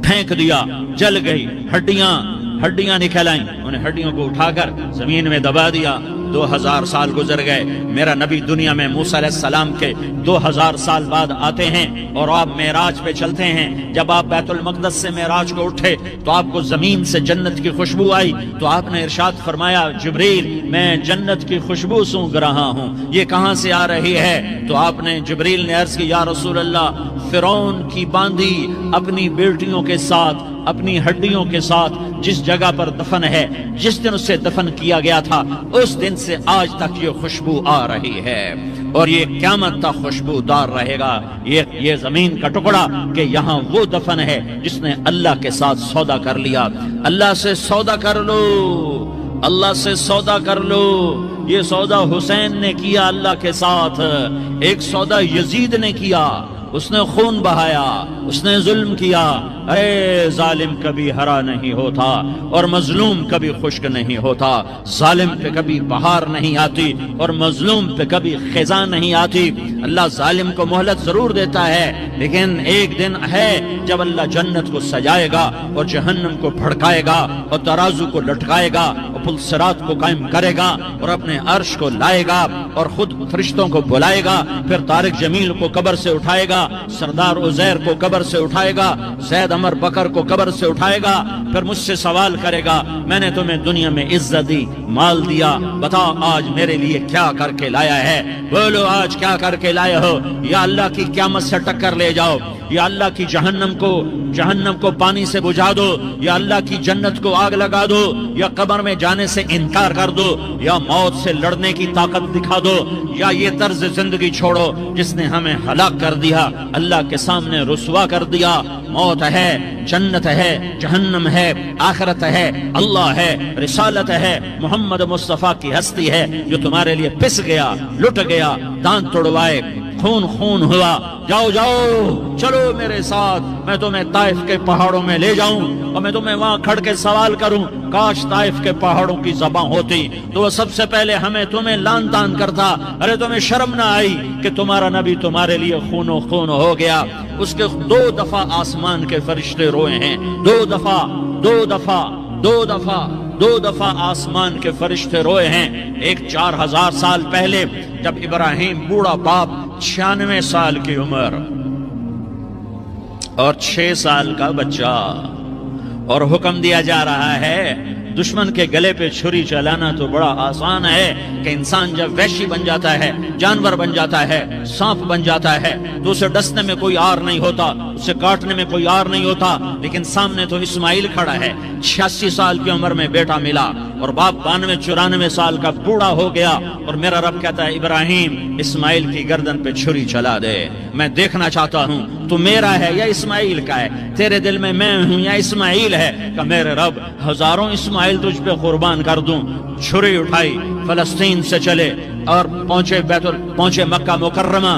پھینک دیا، جل گئی، ہڈیاں نکل آئیں، انہیں ہڈیوں کو اٹھا کر زمین میں دبا دیا۔ 2000 سال گزر گئے، میرا نبی دنیا میں موسیٰ علیہ السلام کے 2000 سال بعد آتے ہیں اور آپ معراج پہ چلتے ہیں۔ جب آپ بیت المقدس سے معراج کو اٹھے تو آپ کو زمین سے جنت کی خوشبو آئی، تو آپ نے ارشاد فرمایا جبریل میں جنت کی خوشبو سونگ رہا ہوں، یہ کہاں سے آ رہی ہے؟ تو آپ نے جبریل نے عرض کی یا رسول اللہ فرعون کی باندھی اپنی بیٹیوں کے ساتھ، اپنی ہڈیوں کے ساتھ جس جگہ پر دفن ہے، جس دن اسے دفن کیا گیا تھا اس دن سے آج تک یہ خوشبو آ رہی ہے، اور یہ قیامت تک خوشبو دار رہے گا۔ یہ زمین کا ٹکڑا کہ یہاں وہ دفن ہے جس نے اللہ کے ساتھ سودا کر لیا۔ اللہ سے سودا کر لو، اللہ سے سودا کر لو۔ یہ سودا حسین نے کیا اللہ کے ساتھ، ایک سودا یزید نے کیا، اس نے خون بہایا، اس نے ظلم کیا۔ اے ظالم کبھی ہرا نہیں ہوتا اور مظلوم کبھی خشک نہیں ہوتا، ظالم پہ کبھی بہار نہیں آتی اور مظلوم پہ کبھی خزاں نہیں آتی۔ اللہ ظالم کو مہلت ضرور دیتا ہے، لیکن ایک دن ہے جب اللہ جنت کو سجائے گا اور جہنم کو بھڑکائے گا اور ترازو کو لٹکائے گا اور پل صراط کو قائم کرے گا اور اپنے عرش کو لائے گا اور خود فرشتوں کو بلائے گا، پھر طارق جمیل کو قبر سے اٹھائے گا، سردار عزیر کو قبر سے اٹھائے گا، زید عمر بکر کو قبر سے اٹھائے گا، پھر مجھ سے سوال کرے گا میں نے تمہیں دنیا میں عزت دی، مال دیا، بتا آج میرے لیے کیا کر کے لایا ہے؟ بولو آج کیا کر کے لائے ہو؟ یا اللہ کی قیامت سے ٹکر لے جاؤ، یا اللہ کی جہنم کو پانی سے بجھا دو، یا اللہ کی جنت کو آگ لگا دو، یا قبر میں جانے سے انکار کر دو، یا موت سے لڑنے کی طاقت دکھا دو، یا یہ طرز زندگی چھوڑو جس نے ہمیں ہلاک کر دیا، اللہ کے سامنے رسوا کر دیا۔ موت ہے، جنت ہے، جہنم ہے، آخرت ہے، اللہ ہے، رسالت ہے، محمد مصطفیٰ کی ہستی ہے جو تمہارے لیے پس گیا، لٹ گیا، دانت توڑوائے، خون ہوا۔ جاؤ چلو میرے ساتھ، میں تمہیں طائف کے پہاڑوں میں لے جاؤں اور میں تمہیں وہاں کھڑ کے سوال کروں، کاش طائف کے پہاڑوں کی زبان ہوتی تو وہ سب سے پہلے ہمیں تمہیں لان تان کرتا۔ ارے تمہیں شرم نہ آئی کہ تمہارا نبی تمہارے لیے خون ہو گیا؟ اس کے 2 دفعہ آسمان کے فرشتے روئے ہیں، 2 دفعہ آسمان کے فرشتے روئے ہیں۔ ایک 4000 سال پہلے جب ابراہیم بوڑھا باپ، 96 سال کی عمر اور 6 سال کا بچہ، اور حکم دیا جا رہا ہے دشمن کے گلے پہ چھری چلانا تو بڑا آسان ہے کہ انسان جب وحشی بن جاتا ہے، جانور بن جاتا ہے، سانپ بن جاتا ہے تو اسے ڈسنے میں کوئی آر نہیں ہوتا، اسے کاٹنے میں کوئی آر نہیں ہوتا، لیکن سامنے تو اسماعیل کھڑا ہے، 86 سال کی عمر میں بیٹا ملا اور باپ 92-94 سال کا بوڑھا ہو گیا، اور میرا رب کہتا ہے ابراہیم اسماعیل کی گردن پہ چھری چلا دے، میں دیکھنا چاہتا ہوں تو میرا ہے یا اسماعیل کا ہے، تیرے دل میں ہوں یا اسماعیل ہے؟ کہ میرے رب ہزاروں اسماعیل تجھ پہ قربان کر دوں۔ چھری اٹھائی، فلسطین سے چلے اور پہنچے مکہ مکرمہ۔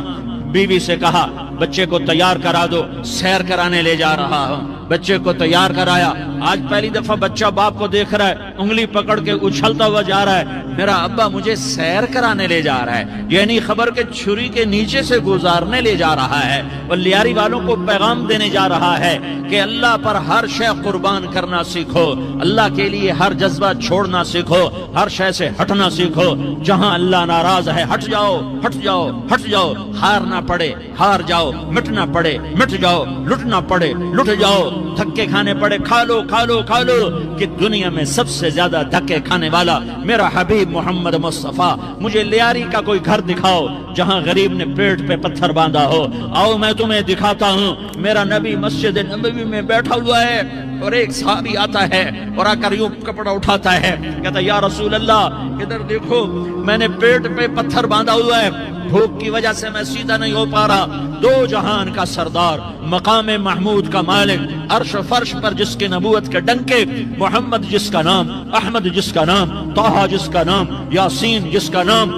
بیوی سے کہا بچے کو تیار کرا دو، سیر کرانے لے جا رہا ہوں۔ بچے کو تیار کرایا۔ آج پہلی دفعہ بچہ باپ کو دیکھ رہا ہے، انگلی پکڑ کے اچھلتا ہوا جا رہا ہے، میرا ابا مجھے سیر کرانے لے جا رہا ہے، یہ نہیں خبر کہ چھری کے نیچے سے گزارنے لے جا رہا ہے۔ اور لیاری والوں کو پیغام دینے جا رہا ہے کہ اللہ پر ہر شے قربان کرنا سیکھو، اللہ کے لیے ہر جذبہ چھوڑنا سیکھو، ہر شے سے ہٹنا سیکھو۔ جہاں اللہ ناراض ہے ہٹ جاؤ، ہٹ جاؤ، ہٹ جاؤ۔ ہار نہ پڑے ہار جاؤ، مٹنا پڑے مٹ جاؤ، لٹنا پڑے لٹ جاؤ، دھکے کھانے پڑے کھا لو کھا لو کھا لو۔ کہ دنیا میں سب سے زیادہ دھکے کھانے والا میرا حبیب محمد مصطفیٰ۔ مجھے لیاری کا کوئی گھر دکھاؤ جہاں غریب نے پیٹ پہ پتھر باندھا ہو، آؤ میں تمہیں دکھاتا ہوں۔ میرا نبی مسجد نبوی میں بیٹھا ہوا ہے اور ایک صحابی آتا ہے اور آ کر یوں کپڑا اٹھاتا ہے، کہتا ہے یا رسول اللہ ادھر دیکھو، میں نے پیٹ پہ پتھر باندھا ہوا ہے، بھوک کی وجہ سے میں سیدھا نہیں ہو پا رہا۔ دو جہان کا سردار، مقام محمود کا مالک، عرش فرش پر جس کے نبوت کے ڈنکے، محمد جس کا نام، احمد جس کا نام، طٰہٰ جس کا نام، یاسین جس کا نام،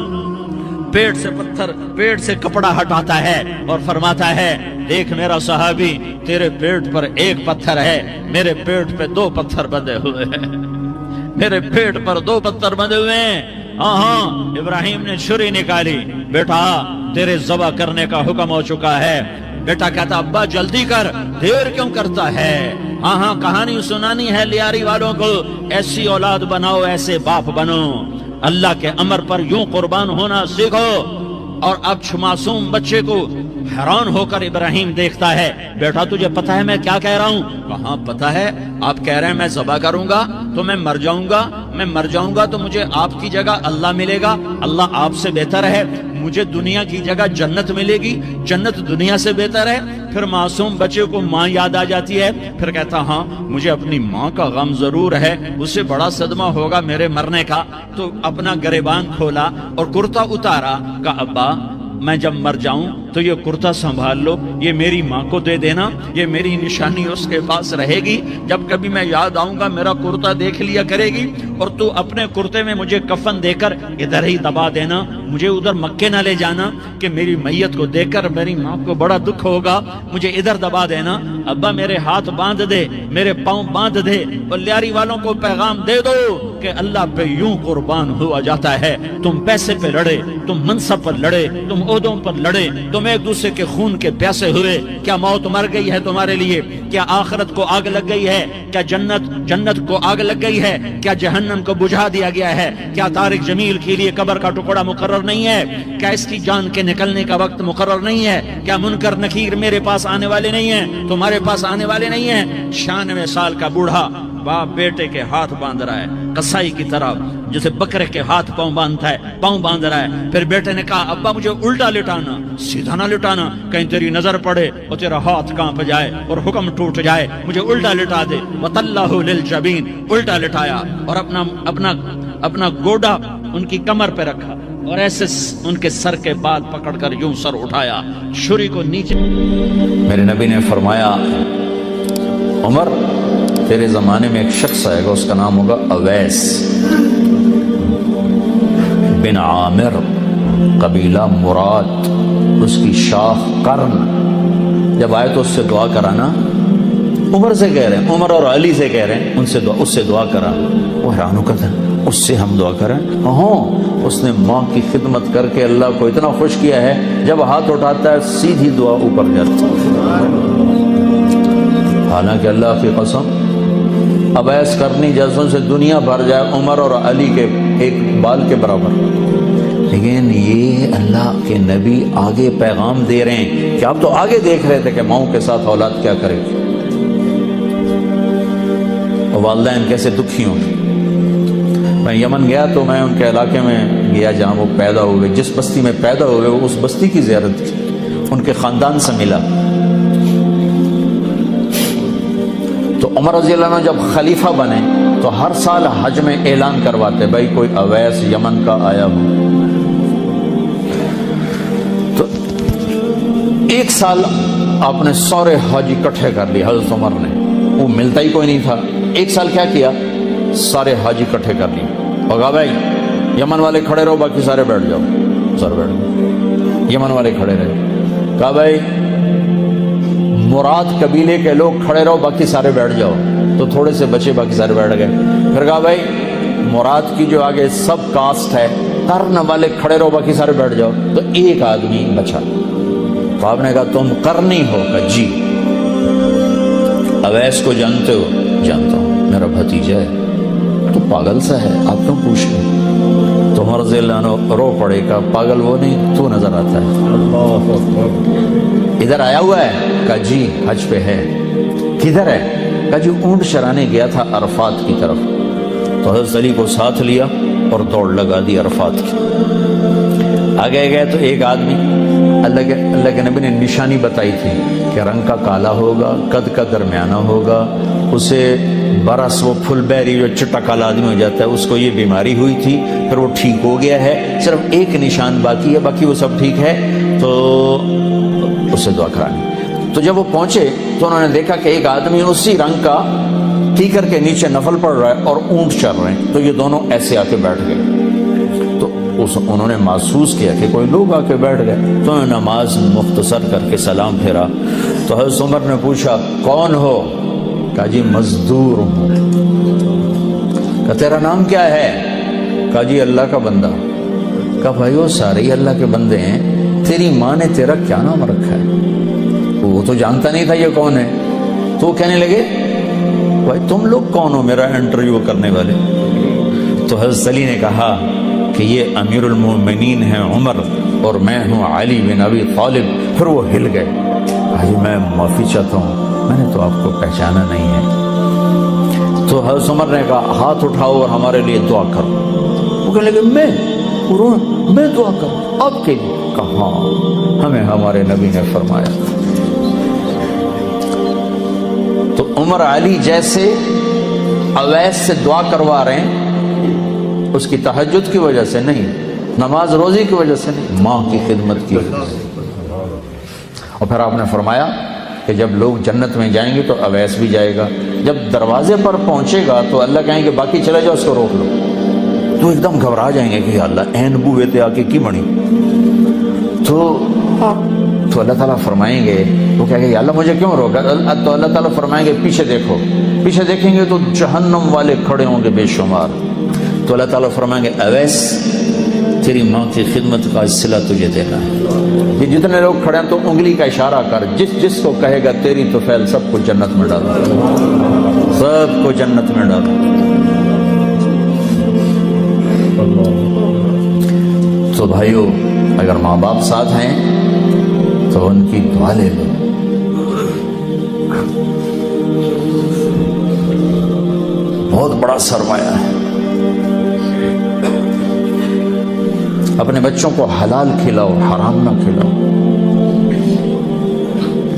پیٹ سے پتھر، پیٹ سے کپڑا ہٹاتا ہے اور فرماتا ہے دیکھ میرا صحابی، تیرے پیٹ پر ایک پتھر ہے، میرے پیٹ پہ دو پتھر بندھے ہوئے ہیں، میرے پیٹ پر دو پتھر بندھے ہوئے ہیں۔ ہاں ابراہیم نے چھری نکالی، بیٹا تیرے ذبح کرنے کا حکم ہو چکا ہے۔ بیٹا کہتا ابا جلدی کر، دیر کیوں کرتا ہے؟ ہاں کہانی سنانی ہے لیاری والوں کو، ایسی اولاد بناؤ، ایسے باپ بنو، اللہ کے امر پر یوں قربان ہونا سیکھو۔ اور اب معصوم بچے کو حیران ہو کر ابراہیم دیکھتا ہے، بیٹا تجھے پتا ہے میں کیا کہہ رہا ہوں؟ کہاں پتا ہے، آپ کہہ رہے ہیں میں ذبح کروں گا تو میں مر جاؤں گا، میں مر جاؤں گا تو مجھے آپ کی جگہ اللہ ملے گا، اللہ آپ سے بہتر ہے، مجھے دنیا کی جگہ جنت ملے گی، جنت دنیا سے بہتر ہے۔ پھر معصوم بچے کو ماں یاد آ جاتی ہے، پھر کہتا ہاں مجھے اپنی ماں کا غم ضرور ہے، اسے بڑا صدمہ ہوگا میرے مرنے کا۔ تو اپنا گریبان کھولا اور کرتا اتارا، کہا ابا میں جب مر جاؤں تو یہ کرتا سنبھال لو، یہ میری ماں کو دے دینا، یہ میری نشانی اس کے پاس رہے گی، جب کبھی میں یاد آؤں گا میرا کرتا دیکھ لیا کرے گی، اور تو اپنے کرتے میں مجھے کفن دے کر ادھر ہی دبا دینا، مجھے ادھر مکے نہ لے جانا کہ میری میت کو دیکھ کر میری ماں کو بڑا دکھ ہوگا، مجھے ادھر دبا دینا۔ ابا میرے ہاتھ باندھ دے، میرے پاؤں باندھ دے، اور لیاری والوں کو پیغام دے دو کہ اللہ پہ یوں قربان ہوا جاتا ہے۔ تم پیسے پہ لڑے، تم منصب پر لڑے، تم عہدوں پر لڑے، تم ایک دوسرے کے خون کے پیاسے ہوئے، کیا موت مر گئی ہے تمہارے لیے؟ کیا آخرت کو آگ لگ گئی ہے؟ کیا جنت کو آگ لگ گئی ہے؟ کیا جہنم کو بجھا دیا گیا ہے؟ کیا طارق جمیل کے لیے قبر کا ٹکڑا مقرر نہیں ہے؟ کیا اس کی جان کے نکلنے کا وقت مقرر نہیں ہے؟ کیا منکر نکیر میرے پاس آنے والے نہیں ہیں، تمہارے پاس آنے والے نہیں ہیں؟ 96 سال کا بوڑھا باپ بیٹے کے ہاتھ باندھ رہا ہے قصائی کی طرح، جسے بکرے کے ہاتھ پاؤں باندھتا ہے، پاؤں باندھ رہا ہے۔ پھر بیٹے نے کہا ابا مجھے الٹا لٹانا، سیدھا نہ لٹانا، کہیں تیری نظر پڑے اور تیرا ہاتھ کانپ جائے اور حکم ٹوٹ جائے، مجھے الٹا لٹا دے۔ وَطَلَّهُ لِلْجَبِينِ، الٹا لٹایا اور اپنا گوڈا ان کی کمر پہ رکھا اور ایسے ان کے سر کے بال پکڑ کر یوں سر اٹھایا، چھری کو نیچے۔ میرے نبی نے فرمایا عمر تیرے زمانے میں ایک شخص آئے گا، اس کا نام ہوگا اویس بن عامر، قبیلہ مراد، اس کی شاخ قرن۔ جب آئے تو اس سے دعا کرانا، عمر سے کہہ رہے ہیں، عمر اور علی سے کہہ رہے ہیں اس سے دعا کرا۔ وہ حیران ہو کر اس سے ہم دعا کریں؟ ہاں، اس نے ماں کی خدمت کر کے اللہ کو اتنا خوش کیا ہے، جب ہاتھ اٹھاتا ہے سیدھی دعا اوپر جاتی ہے۔ حالانکہ اللہ کی قسم اویس کرنی جیسوں سے دنیا بھر جائے عمر اور علی کے ایک بال کے برابر، لیکن یہ اللہ کے نبی آگے پیغام دے رہے ہیں کہ آپ تو آگے دیکھ رہے تھے کہ ماؤں کے ساتھ اولاد کیا کرے گی، والدین کیسے دکھی ہوں گے۔ میں یمن گیا تو میں ان کے علاقے میں گیا جہاں وہ پیدا ہوئے، جس بستی میں پیدا ہوئے وہ اس بستی کی زیارت کی، ان کے خاندان سے ملا۔ تو عمر رضی اللہ عنہ جب خلیفہ بنے تو ہر سال حج میں اعلان کرواتے بھائی کوئی اویس یمن کا آیا ہو. تو ایک سال آپ نے سارے حج اکٹھے کر لیے حضرت عمر نے، وہ ملتا ہی کوئی نہیں تھا. ایک سال کیا کیا، سارے حج اکٹھے کر لیے اور کہا بھائی یمن والے کھڑے رہو، باقی سارے بیٹھ جاؤ. سارے بیٹھ گئے، یمن والے کھڑے رہے. کہا بھائی مراد قبیلے کے لوگ کھڑے رہو، باقی سارے بیٹھ جاؤ. تو تھوڑے سے بچے، باقی سارے بیٹھ گئے. پھر کہا بھائی مراد کی جو آگے سب کاسٹ ہے، قرن والے کھڑے رہو، باقی سارے بیٹھ جاؤ. تو ایک آدمی بچا. تو آپ نے کہا تم قرنی ہو؟ کہا جی. اویس کو جانتے ہو؟ جانتا ہوں، میرا بھتیجا ہے. تو پاگل سا ہے، آپ کیوں پوچھ رہے ہیں؟ تو عمر رضی اللہ عنہ رو پڑے. کا پاگل وہ نہیں، تو نظر آتا ہے. ادھر آیا ہوا ہے؟ کہا جی حج پہ ہے. کدھر ہے؟ کہا جی اونٹ چرانے گیا تھا عرفات کی طرف. تو حضرت علی کو ساتھ لیا اور دوڑ لگا دی عرفات کی. آگے گئے تو ایک آدمی، اللہ کے نبی نے نشانی بتائی تھی کہ رنگ کا کالا ہوگا، قد کا درمیانہ ہوگا، اسے برس وہ پھل بیری جو چٹا کالا آدمی ہو جاتا ہے، اس کو یہ بیماری ہوئی تھی، پھر وہ ٹھیک ہو گیا ہے، صرف ایک نشان باقی ہے، باقی وہ سب ٹھیک ہے. تو اسے دعا کرانی. تو جب وہ پہنچے تو انہوں نے دیکھا کہ ایک آدمی اسی رنگ کا کیکر کے نیچے نفل پڑ رہا ہے اور اونٹ چر رہے ہیں. تو یہ دونوں ایسے آ کے بیٹھ گئے. تو انہوں نے محسوس کیا کہ کوئی لوگ آ کے بیٹھ گئے. تو انہوں نے نماز مختصر کر کے سلام پھیرا. تو حضرت عمر نے پوچھا کون ہو؟ کہا جی مزدور ہوں. کہا تیرا نام کیا ہے؟ کہا جی اللہ کا بندہ. کہا بھائی وہ سارے ہی اللہ کے بندے ہیں، تیری ماں نے تیرا کیا نام رکھا ہے؟ وہ تو جانتا نہیں تھا یہ کون ہے. تو وہ کہنے لگے بھائی تم لوگ کون ہو میرا انٹرویو کرنے والے؟ تو حضرت علی نے کہا کہ یہ امیر المومنین ہیں عمر اور میں ہوں علی بن ابی طالب. پھر وہ ہل گئے. بھائی میں معافی چاہتا ہوں، میں نے تو آپ کو پہچانا نہیں ہے. تو حضرت عمر نے کہا ہاتھ اٹھاؤ اور ہمارے لیے دعا کرو. وہ کہنے لگے میں دعا کروں آپ کے لیے؟ کہاں، ہمیں ہمارے نبی نے فرمایا. تو عمر علی جیسے اویس سے دعا کروا رہے ہیں، اس کی تہجد کی وجہ سے نہیں، نماز روزی کی وجہ سے نہیں، ماں کی خدمت کی وجہ سے. اور پھر آپ نے فرمایا کہ جب لوگ جنت میں جائیں گے تو اویس بھی جائے گا. جب دروازے پر پہنچے گا تو اللہ کہیں گے باقی چلے جاؤ، اس کو روک لو. تو ایک دم گھبرا جائیں گے کہ اللہ این بوئے تھے آ کے کی بڑی. تو اللہ تعالیٰ فرمائیں گے، وہ کہیں گے یا اللہ مجھے کیوں روکا؟ تو اللہ تعالیٰ فرمائیں گے پیچھے دیکھو. پیچھے دیکھیں گے تو جہنم والے کھڑے ہوں گے بے شمار. تو اللہ تعالیٰ فرمائیں گے اویس تیری ماں کی خدمت کا صلہ تجھے دینا ہے. یہ جتنے لوگ کھڑے ہیں تو انگلی کا اشارہ کر، جس کو کہے گا تیری تو فیل سب کو جنت میں ڈالو، سب کو جنت میں ڈالو. تو بھائیو اگر ماں باپ ساتھ ہیں تو ان کی دعا لے لو. بہت بڑا سرمایہ ہے. اپنے بچوں کو حلال کھلاؤ، حرام نہ کھلاؤ.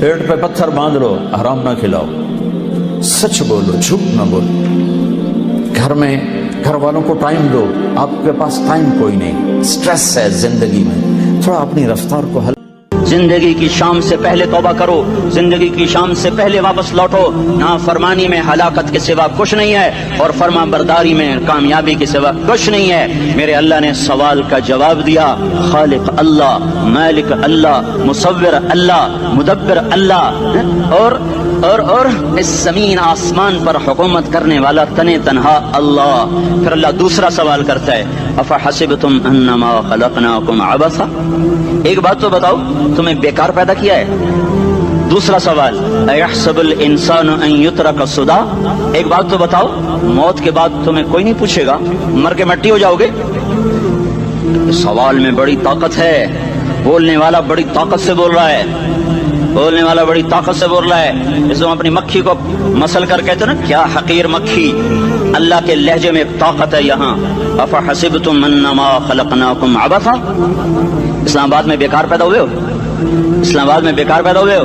پیٹ پہ پتھر باندھ لو، حرام نہ کھلاؤ. سچ بولو، جھوٹ نہ بولو. گھر والوں کو ٹائم دو. آپ کے پاس ٹائم کوئی نہیں، سٹریس ہے زندگی میں، تھوڑا اپنی رفتار کو زندگی کی شام سے پہلے توبہ کرو، زندگی کی شام سے پہلے واپس لوٹو. نافرمانی میں ہلاکت کے سوا کچھ نہیں ہے اور فرما برداری میں کامیابی کے سوا کچھ نہیں ہے. میرے اللہ نے سوال کا جواب دیا. خالق اللہ، مالک اللہ، مصور اللہ، مدبر اللہ، اور اس زمین آسمان پر حکومت کرنے والا تنے تنہا اللہ. پھر اللہ دوسرا سوال کرتا ہے افحسبتم انما خلقناکم عبثا. ایک بات تو بتاؤ، تمہیں بیکار پیدا کیا ہے؟ دوسرا سوال ایحسب الانسان ان یترک سدی. ایک بات تو بتاؤ، موت کے بعد تمہیں کوئی نہیں پوچھے گا، مر کے مٹی ہو جاؤ گے؟ سوال میں بڑی طاقت ہے. بولنے والا بڑی طاقت سے بول رہا ہے، بولنے والا بڑی طاقت سے بول رہا ہے. اس میں اپنی مکھی کو مسل کر کہتے نا کیا حقیر مکھی. اللہ کے لہجے میں ایک طاقت ہے یہاں. افحسبتم انما خلقناکم عبثا. اسلام آباد میں بیکار پیدا ہوئے ہو؟ اسلام آباد میں بیکار پیدا ہوئے ہو؟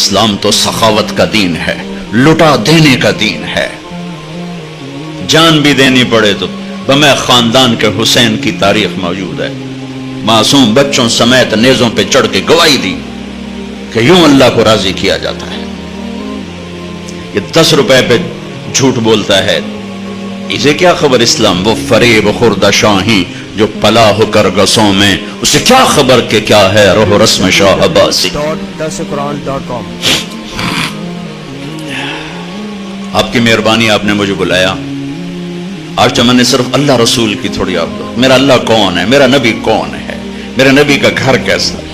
اسلام تو سخاوت کا دین ہے، لٹا دینے کا دین ہے، جان بھی دینی پڑے تو بمے خاندان کے حسین کی تاریخ موجود ہے، معصوم بچوں سمیت نیزوں پہ چڑھ کے گواہی دی کہ یوں اللہ کو راضی کیا جاتا ہے۔ یہ 10 روپے پہ جھوٹ بولتا ہے، اسے کیا خبر اسلام؟ وہ فریب خوردہ شاہی جو پلا ہو کر گسوں میں، اسے کیا خبر کہ کیا ہے روح رسم شاہ عباسی۔ .dasquran.com آپ کی مہربانی، آپ نے مجھے بلایا۔ آج تو میں نے صرف اللہ رسول کی تھوڑی آپ، میرا اللہ کون ہے، میرا نبی کون ہے، میرے نبی کا گھر کیسا ہے۔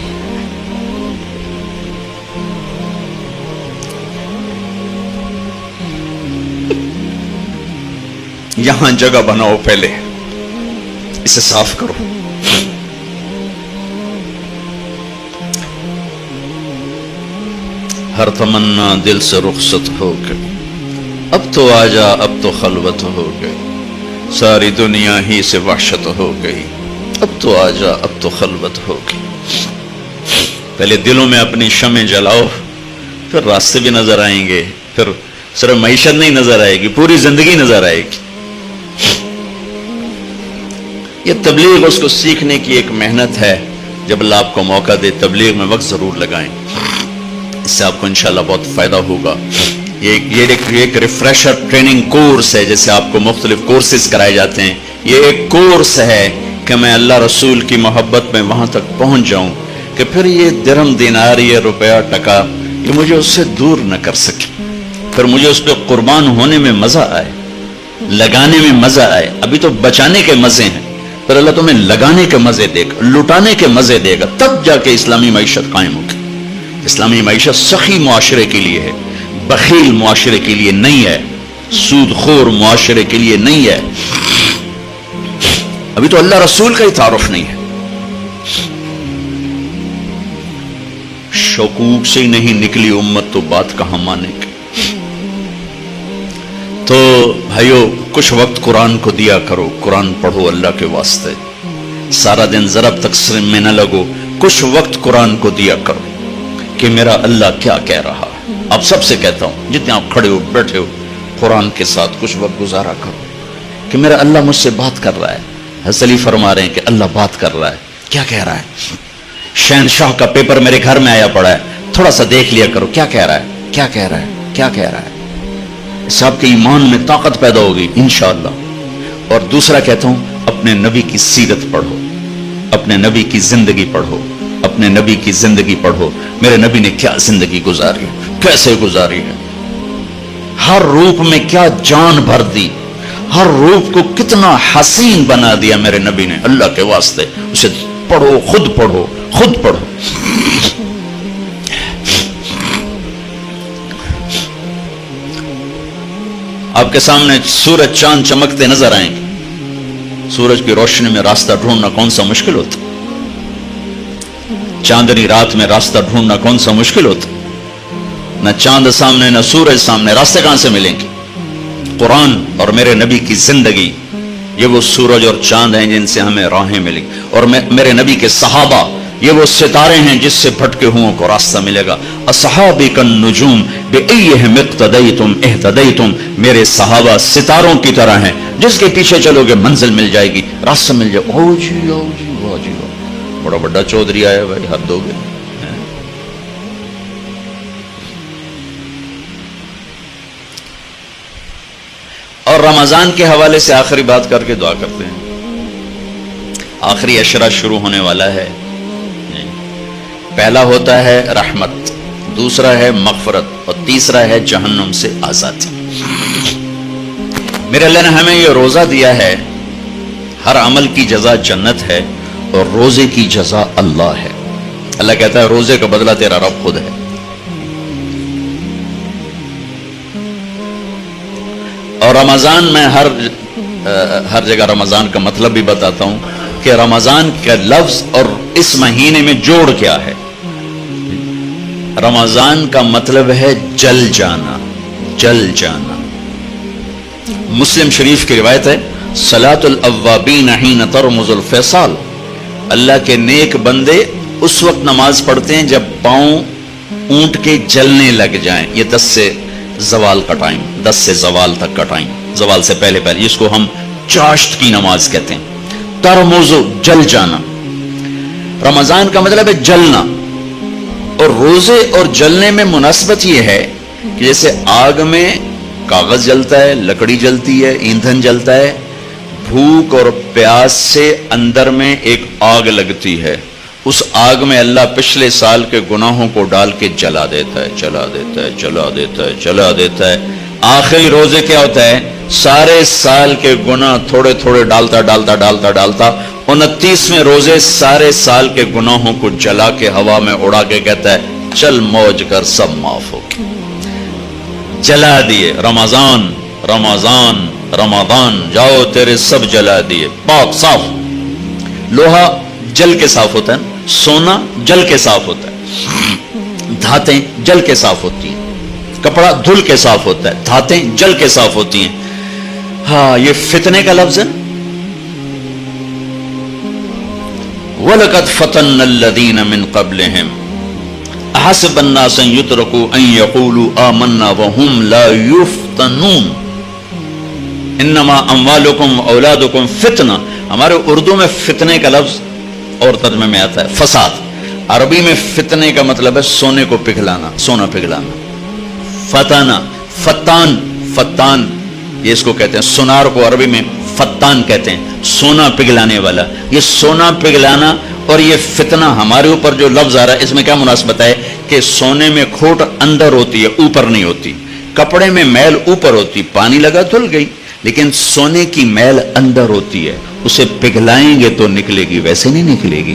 یہاں جگہ بناؤ، پہلے اسے صاف کرو۔ ہر تمنا دل سے رخصت ہو گئی، اب تو آجا، اب تو خلوت ہو گئی، ساری دنیا ہی سے وحشت ہو گئی، اب تو آجا، اب تو خلوت ہو گئی۔ پہلے دلوں میں اپنی شمع جلاؤ، پھر راستے بھی نظر آئیں گے، پھر صرف معیشت نہیں نظر آئے گی، پوری زندگی نظر آئے گی۔ یہ تبلیغ اس کو سیکھنے کی ایک محنت ہے، جب اللہ آپ کو موقع دے تبلیغ میں وقت ضرور لگائیں، اس سے آپ کو انشاءاللہ بہت فائدہ ہوگا۔ یہ ایک ریفریشر ٹریننگ کورس ہے، جیسے آپ کو مختلف کورسز کرائے جاتے ہیں، یہ ایک کورس ہے کہ میں اللہ رسول کی محبت میں وہاں تک پہنچ جاؤں کہ پھر یہ درہم دینار، یہ روپیہ ٹکا، یہ مجھے اس سے دور نہ کر سکے، پھر مجھے اس پہ قربان ہونے میں مزہ آئے، لگانے میں مزہ آئے۔ ابھی تو بچانے کے مزے ہیں، پھر اللہ تمہیں لگانے کے مزے دے گا، لٹانے کے مزے دے گا، تب جا کے اسلامی معیشت قائم ہوگی۔ اسلامی معیشت سخی معاشرے کے لیے ہے، بخیل معاشرے کے لیے نہیں ہے، سود خور معاشرے کے لیے نہیں ہے۔ ابھی تو اللہ رسول کا ہی تعارف نہیں ہے، شکوک سے ہی نہیں نکلی امت تو بات کہاں مانے گی۔ تو بھائیو، کچھ وقت قرآن کو دیا کرو، قرآن پڑھو اللہ کے واسطے، سارا دن ضرب تقسیم میں نہ لگو، کچھ وقت قرآن کو دیا کرو کہ میرا اللہ کیا کہہ رہا ہے۔ آپ سب سے کہتا ہوں، جتنے آپ کھڑے ہو بیٹھے ہو، قرآن کے ساتھ کچھ وقت گزارا کرو کہ میرا اللہ مجھ سے بات کر رہا ہے۔ حضرت علی فرما رہے ہیں کہ اللہ بات کر رہا ہے، کیا کہہ رہا ہے؟ شہنشاہ کا پیپر میرے گھر میں آیا پڑا ہے، تھوڑا سا دیکھ لیا کرو، کیا کہہ رہا ہے، کیا کہہ رہا ہے، کیا کہہ رہا ہے۔ اس سے آپ کے ایمان میں طاقت پیدا ہوگی انشاءاللہ۔ اور دوسرا کہتا ہوں، اپنے نبی کی سیرت پڑھو، اپنے نبی کی زندگی پڑھو، اپنے نبی کی زندگی پڑھو، میرے نبی نے کیا زندگی گزاری، کیسے گزاری ہے، ہر روپ میں کیا جان بھر دی، ہر روپ کو کتنا حسین بنا دیا میرے نبی نے، اللہ کے واسطے اسے پڑھو، خود پڑھو، خود پڑھو۔ آپ کے سامنے سورج چاند چمکتے نظر آئیں گے، سورج کی روشنی میں راستہ ڈھونڈنا کون سا مشکل ہوتا، چاندنی رات میں راستہ ڈھونڈنا کون سا مشکل ہوتا، نہ چاند سامنے نہ سورج سامنے، راستے کہاں سے ملیں گے؟ قرآن اور میرے نبی کی زندگی، یہ وہ سورج اور چاند ہیں جن سے ہمیں راہیں ملی، اور میرے نبی کے صحابہ یہ وہ ستارے ہیں جس سے بھٹکے ہوں کو راستہ ملے گا۔ اصحابی النجوم بأیہم اقتدیتم اہتدیتم، میرے صحابہ ستاروں کی طرح ہیں، جس کے پیچھے چلو گے منزل مل جائے گی، راستہ مل جائے۔ او جی او جی او جی، بڑا بڑا چودھری آیا بھائی، حد ہو گئے۔ اور رمضان کے حوالے سے آخری بات کر کے دعا کرتے ہیں۔ آخری عشرہ شروع ہونے والا ہے، پہلا ہوتا ہے رحمت، دوسرا ہے مغفرت، اور تیسرا ہے جہنم سے آزادی۔ میرے اللہ نے ہمیں یہ روزہ دیا ہے، ہر عمل کی جزا جنت ہے اور روزے کی جزا اللہ ہے۔ اللہ کہتا ہے روزے کا بدلہ تیرا رب خود ہے۔ اور رمضان میں ہر جگہ رمضان کا مطلب بھی بتاتا ہوں کہ رمضان کا لفظ اور اس مہینے میں جوڑ کیا ہے۔ رمضان کا مطلب ہے جل جانا، جل جانا۔ مسلم شریف کی روایت ہے، صلاۃ الاوابین حین ترمز الفصال، اللہ کے نیک بندے اس وقت نماز پڑھتے ہیں جب پاؤں اونٹ کے جلنے لگ جائیں، یہ 10 سے زوال کا ٹائم، 10 سے زوال تک کا ٹائم، زوال سے پہلے پہلے، جس کو ہم چاشت کی نماز کہتے ہیں۔ ترمزو، جل جانا، رمضان کا مطلب ہے جلنا، اور روزے اور جلنے میں مناسبت یہ ہے کہ جیسے آگ میں کاغذ جلتا ہے، لکڑی جلتی ہے، ایندھن جلتا ہے، بھوک اور پیاس سے اندر میں ایک آگ لگتی ہے، اس آگ میں اللہ پچھلے سال کے گناہوں کو ڈال کے جلا دیتا ہے، جلا دیتا ہے، جلا دیتا ہے، جلا دیتا ہے۔ آخری روزے کیا ہوتا ہے؟ سارے سال کے گناہ تھوڑے تھوڑے ڈالتا ڈالتا ڈالتا ڈالتا 29ویں روزے سارے سال کے گناہوں کو جلا کے ہوا میں اڑا کے کہتا ہے چل موج کر، سب معاف ہو گئے، جلا دیے۔ رمضان رمضان رمضان، جاؤ تیرے سب جلا دیے، پاک صاف۔ لوہا جل کے صاف ہوتا ہے، سونا جل کے صاف ہوتا ہے، دھاتیں جل کے صاف ہوتی ہیں، کپڑا دھل کے صاف ہوتا ہے، دھاتیں جل کے صاف ہوتی ہیں۔ ہاں، یہ فتنے کا لفظ ہے۔ وَلَقَدْ فَتَنَّ الَّذِينَ مِن قَبْلِهِمْ أَحَسِبَ النَّاسَ أَن يُتْرَكُوا أَن يَقُولُوا آمَنَّا وَهُمْ لَا يُفْتَنُونَ انما اموالکم اولادکم فتنہ۔ ہمارے اردو میں فتنے کا لفظ اور ترجمے میں آتا ہے فساد، عربی میں فتنے کا مطلب ہے سونے کو پگھلانا، سونا پگھلانا۔ فتانہ، فتان، فتان یہ اس کو کہتے ہیں، سونار کو عربی میں فتان کہتے ہیں، سونا پگھلانے والا۔ یہ سونا پگھلانا اور یہ فتنہ ہمارے اوپر جو لفظ آ رہا ہے، اس میں کیا مناسبت ہے کہ سونے میں کھوٹ اندر ہوتی ہے، اوپر نہیں ہوتی، کپڑے میں میل اوپر ہوتی، پانی لگا دھل گئی، لیکن سونے کی میل اندر ہوتی ہے، اسے پگھلائیں گے تو نکلے گی، ویسے نہیں نکلے گی۔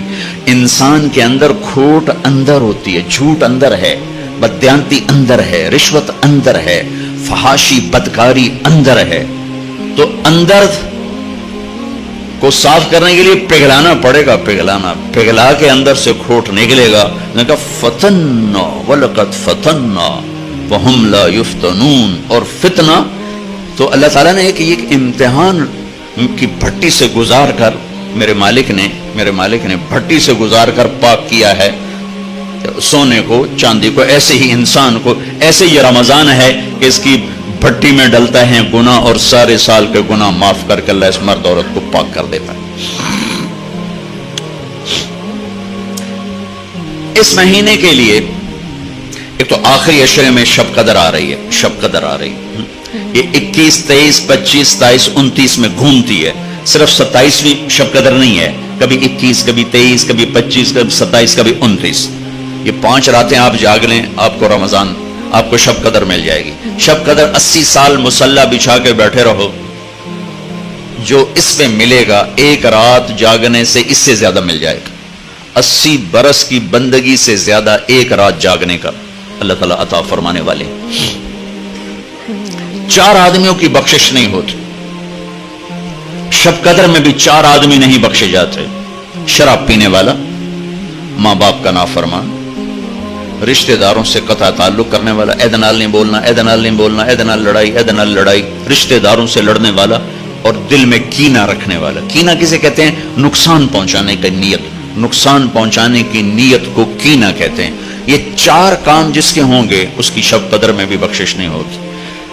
انسان کے اندر کھوٹ اندر ہوتی ہے، جھوٹ اندر ہے، بددیانتی اندر ہے، رشوت اندر ہے، فحاشی بدکاری اندر ہے، تو اندر کو صاف کرنے کے لیے پگھلانا پڑے گا، پگھلانا، پگھلا کے اندر سے کھوٹ نکلے گا۔ نے کہا فتنہ وَلَقَدْ فَتَنَّا وَهُمْ لَا يُفْتَنُونَ، اور فتنہ تو اللہ تعالیٰ نے ایک امتحان کی بھٹی سے گزار کر میرے مالک نے بھٹی سے گزار کر پاک کیا ہے سونے کو، چاندی کو، ایسے ہی انسان کو، ایسے یہ رمضان ہے کہ اس کی بھٹی میں ڈلتا ہے گناہ اور سارے سال کے گناہ معاف کر کے اللہ اس مرد عورت کو پاک کر دیتا ہے۔ اس مہینے کے لیے ایک تو آخری عشرے میں شب قدر آ رہی ہے، شب قدر آ رہی ہے، یہ 21، 23، 25، 27، 29 میں گھومتی ہے، صرف 27ویں شب قدر نہیں ہے، کبھی 21، کبھی 23، کبھی 25، کبھی 27، کبھی 29۔ یہ 5 راتیں آپ جاگ لیں، آپ کو رمضان، آپ کو شب قدر مل جائے گی۔ شب قدر 80 سال مصلی بچھا کے بیٹھے رہو، جو اس پہ ملے گا ایک رات جاگنے سے اس سے زیادہ مل جائے گا۔ 80 برس کی بندگی سے زیادہ ایک رات جاگنے کا اللہ تعالیٰ عطا فرمانے والے۔ 4 آدمیوں کی بخشش نہیں ہوتی، شب قدر میں بھی 4 آدمی نہیں بخشے جاتے: شراب پینے والا، ماں باپ کا نافرمان، رشتہ داروں سے قطع تعلق کرنے والا، اے نال نہیں بولنا، اے نال نہیں بولنا، اے نال لڑائی، اے نال لڑائی، رشتہ داروں سے لڑنے والا، اور دل میں کینہ رکھنے والا۔ کینہ کسے کہتے ہیں؟ نقصان پہنچانے کی نیت، نقصان پہنچانے کی نیت کو کینہ کہتے ہیں۔ یہ 4 کام جس کے ہوں گے اس کی شب قدر میں بھی بخشش نہیں ہوتی۔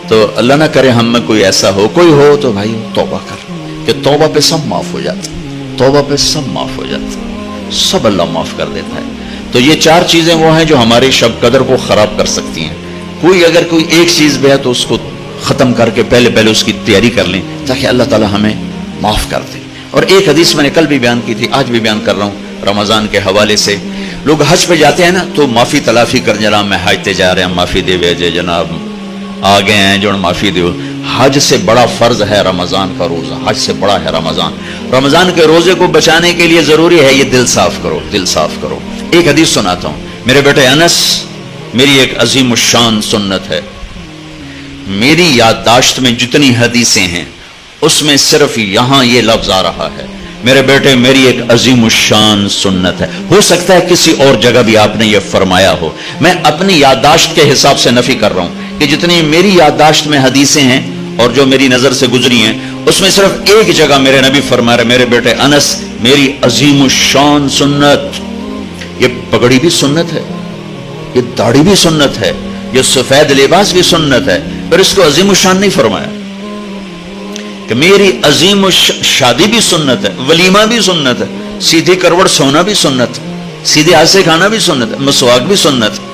تو اللہ نہ کرے ہم میں کوئی ایسا ہو، کوئی ہو تو بھائی توبہ کر، کہ توبہ پہ سب معاف ہو جاتا، توبہ پہ سب معاف ہو جاتا، سب اللہ معاف کر دیتا ہے۔ تو یہ 4 چیزیں وہ ہیں جو ہماری شب قدر کو خراب کر سکتی ہیں۔ کوئی اگر کوئی ایک چیز بھی ہے تو اس کو ختم کر کے پہلے اس کی تیاری کر لیں تاکہ اللہ تعالیٰ ہمیں معاف کر دے۔ اور ایک حدیث میں نے کل بھی بیان کی تھی، آج بھی بیان کر رہا ہوں رمضان کے حوالے سے۔ لوگ حج پہ جاتے ہیں نا تو معافی تلافی کر، جناب میں حج تے جا رہے ہیں، معافی دے ویجے جناب، آگے ہیں جو معافی دیو۔ حج سے بڑا فرض ہے رمضان کا روزہ، حج سے بڑا ہے رمضان۔ رمضان کے روزے کو بچانے کے لیے ضروری ہے یہ دل صاف کرو، دل صاف کرو۔ ایک حدیث سناتا ہوں، میرے بیٹے انس، میری ایک عظیم الشان سنت ہے، میری یادداشت میں جتنی حدیثیں ہیں اس میں صرف یہاں یہ لفظ آ رہا ہے، میرے بیٹے میری ایک عظیم الشان سنت ہے۔ ہو سکتا ہے کسی اور جگہ بھی آپ نے یہ فرمایا ہو، میں اپنی یادداشت کے حساب سے نفی کر رہا ہوں کہ جتنی میری یادداشت میں حدیثیں ہیں اور جو میری نظر سے گزری ہیں اس میں صرف ایک جگہ میرے نبی فرما رہے میرے بیٹے انس میری عظیم الشان سنت۔ یہ پگڑی بھی سنت ہے، یہ داڑھی بھی سنت ہے، یہ سفید لباس بھی سنت ہے، پھر اس کو عظیم الشان نہیں فرمایا کہ میری عظیم شادی بھی سنت ہے، ولیمہ بھی سنت ہے، سیدھی کروڑ سونا بھی سنت ہے، سیدھے ہاتھ سے کھانا بھی سنت ہے، مسواک بھی سنت ہے۔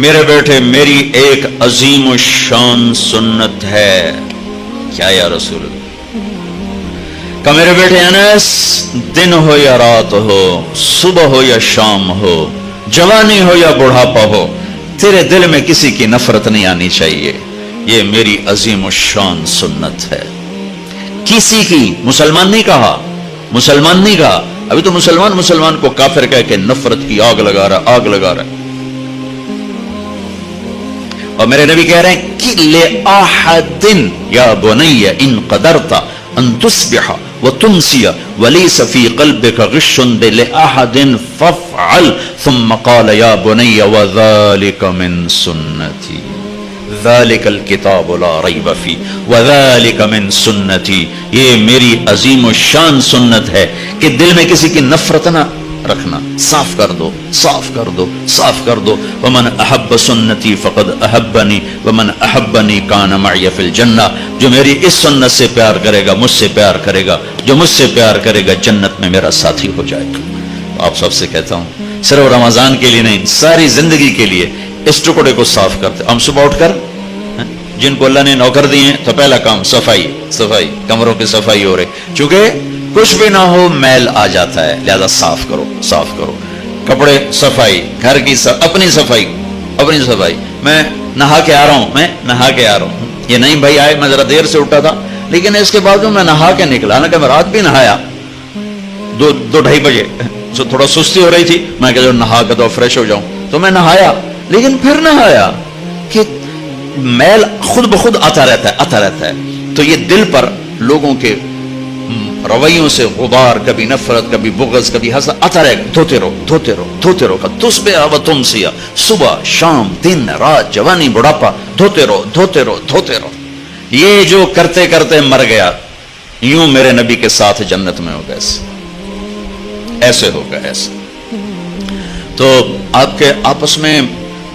میرے بیٹے میری ایک عظیم الشان سنت ہے، کیا یا رسول اللہ؟ کہ میرے بیٹے انس، دن ہو یا رات ہو، صبح ہو یا شام ہو، جوانی ہو یا بڑھاپا ہو، تیرے دل میں کسی کی نفرت نہیں آنی چاہیے، یہ میری عظیم الشان سنت ہے۔ کسی کی، مسلمان نہیں کہا، مسلمان نہیں کہا، ابھی تو مسلمان کو کافر کہہ کے نفرت کی آگ لگا رہا، آگ لگا رہا ہے۔ اور میرے نبی کہہ رہے ہیں کہ لِأَحَدٍ یا بنی ان قدرت ان تصبح وتمسی وليس في قلبك غش لأحد فافعل ثم قال يا بني وذلك من سنتي ذلك الكتاب لا ريب فيه وذلك من سنتي، یہ میری عظیم الشان سنت ہے کہ دل میں کسی کی نفرت نہ رکھنا، صاف کر دو، صاف کر دو، صاف کر دو۔ ومن احب سنتی فقد احبنی ومن احبنی کان معی فی الجنہ، جو میری اس سنت سے پیار کرے گا مجھ سے پیار کرے گا، جو مجھ سے پیار کرے گا جنت میں میرا ساتھی ہو جائے گا۔ آپ سب سے کہتا ہوں صرف رمضان کے لیے نہیں، ساری زندگی کے لیے اس ٹکڑے کو صاف کرتے۔ ہم صبح اٹھ کر جن کو اللہ نے نوکر دیے ہیں تو پہلا کام صفائی، صفائی، کمروں کی صفائی ہو رہی، چونکہ کچھ بھی نہ ہو میل آ جاتا ہے، لہذا صاف کرو، صاف کرو، کپڑے صفائی، گھر کی اپنی صفائی، اپنی صفائی۔ میں نہا کے آ رہا ہوں، میں نہا کے آ رہا ہوں، یہ نہیں بھائی آئے میں ذرا دیر سے اٹھا تھا لیکن اس کے بعد میں نہا کے نکلا، نہ کہ میں رات بھی نہایا 2-2:30 بجے، تھوڑا سستی ہو رہی تھی، میں کہ نہا کے تو فریش ہو جاؤں، تو میں نہایا، لیکن پھر نہایا کہ میل خود بخود آتا رہتا ہے، آتا رہتا ہے۔ تو یہ دل پر لوگوں کے رویوں سے غبار، کبھی نفرت، کبھی بغض، کبھی حسد آتا رہے گا، دھوتے رہو، دھوتے رہو، دھوتے رہو، تصبح و تمسی، صبح شام دن رات جوانی بڑھاپا، دھوتے رہو، دھوتے رہو، دھوتے رہو۔ یہ جو کرتے کرتے مر گیا، یوں میرے نبی کے ساتھ جنت میں ہوگا، ایسے ہوگا، ایسے۔ تو آپ کے آپس میں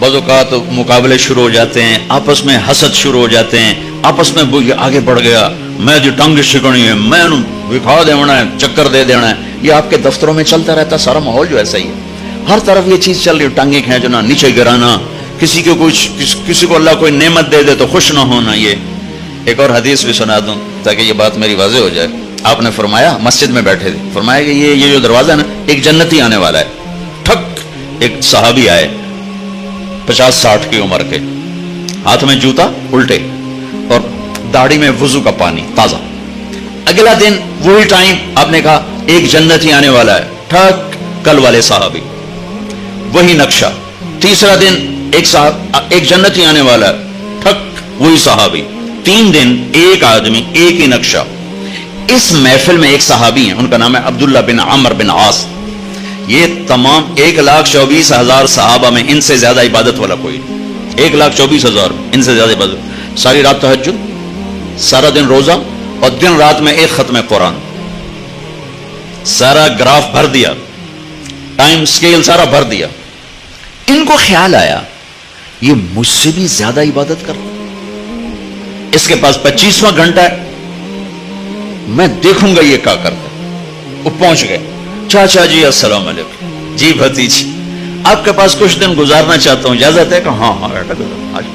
بعض اوقات مقابلے شروع ہو جاتے ہیں، آپس میں حسد شروع ہو جاتے ہیں، آپس میں آگے بڑھ گیا، میں جو ٹنگ شکنی ہے، میں دکھا دینا ہے، چکر دے دینا ہے، یہ آپ کے دفتروں میں چلتا رہتا، سارا ماحول جو ایسا ہی ہے، ہر طرف یہ چیز چل رہی ہے، ٹانگیں کھینچنا، نیچے گرانا، کسی کو کسی کو اللہ کوئی نعمت دے دے تو خوش نہ ہونا۔ یہ ایک اور حدیث بھی سنا دوں تاکہ یہ بات میری واضح ہو جائے۔ آپ نے فرمایا، مسجد میں بیٹھے تھے، فرمایا کہ یہ جو دروازہ ہے نا، ایک جنتی آنے والا ہے۔ ٹھک ایک صحابی آئے 50-60 کی عمر کے، ہاتھ میں جوتا الٹے اور داڑھی میں وضو کا پانی تازہ۔ اگلا دن وہی ٹائم آپ نے کہا ایک جنتی آنے والا ہے، ٹھک کل والے صحابی، وہی نقشہ۔ تیسرا دن ایک جنتی آنے والا ہے، ٹھک وہی صحابی۔ 3 دن ایک آدمی، ایک ہی نقشہ۔ اس محفل میں ایک صحابی ہیں، ان کا نام ہے عبداللہ بن عمر بن عاص۔ یہ تمام 1,24,000 صحابہ میں ان سے زیادہ عبادت والا کوئی نہیں، 1,24,000 ان سے زیادہ عبادت، ساری رات تہجد، سارا دن روزہ، اور دن رات میں ایک ختم قرآن، سارا گراف بھر دیا، ٹائم سکیل سارا بھر دیا۔ ان کو خیال آیا یہ مجھ سے بھی زیادہ عبادت کرتا، اس کے پاس 25واں گھنٹہ ہے، میں دیکھوں گا یہ کیا کرتا ہے۔ وہ پہنچ گئے، چاچا جی السلام علیکم، جی بھتیجی آپ کے پاس کچھ دن گزارنا چاہتا ہوں، اجازت ہے کہ ہاں ہاں بیٹا گزار۔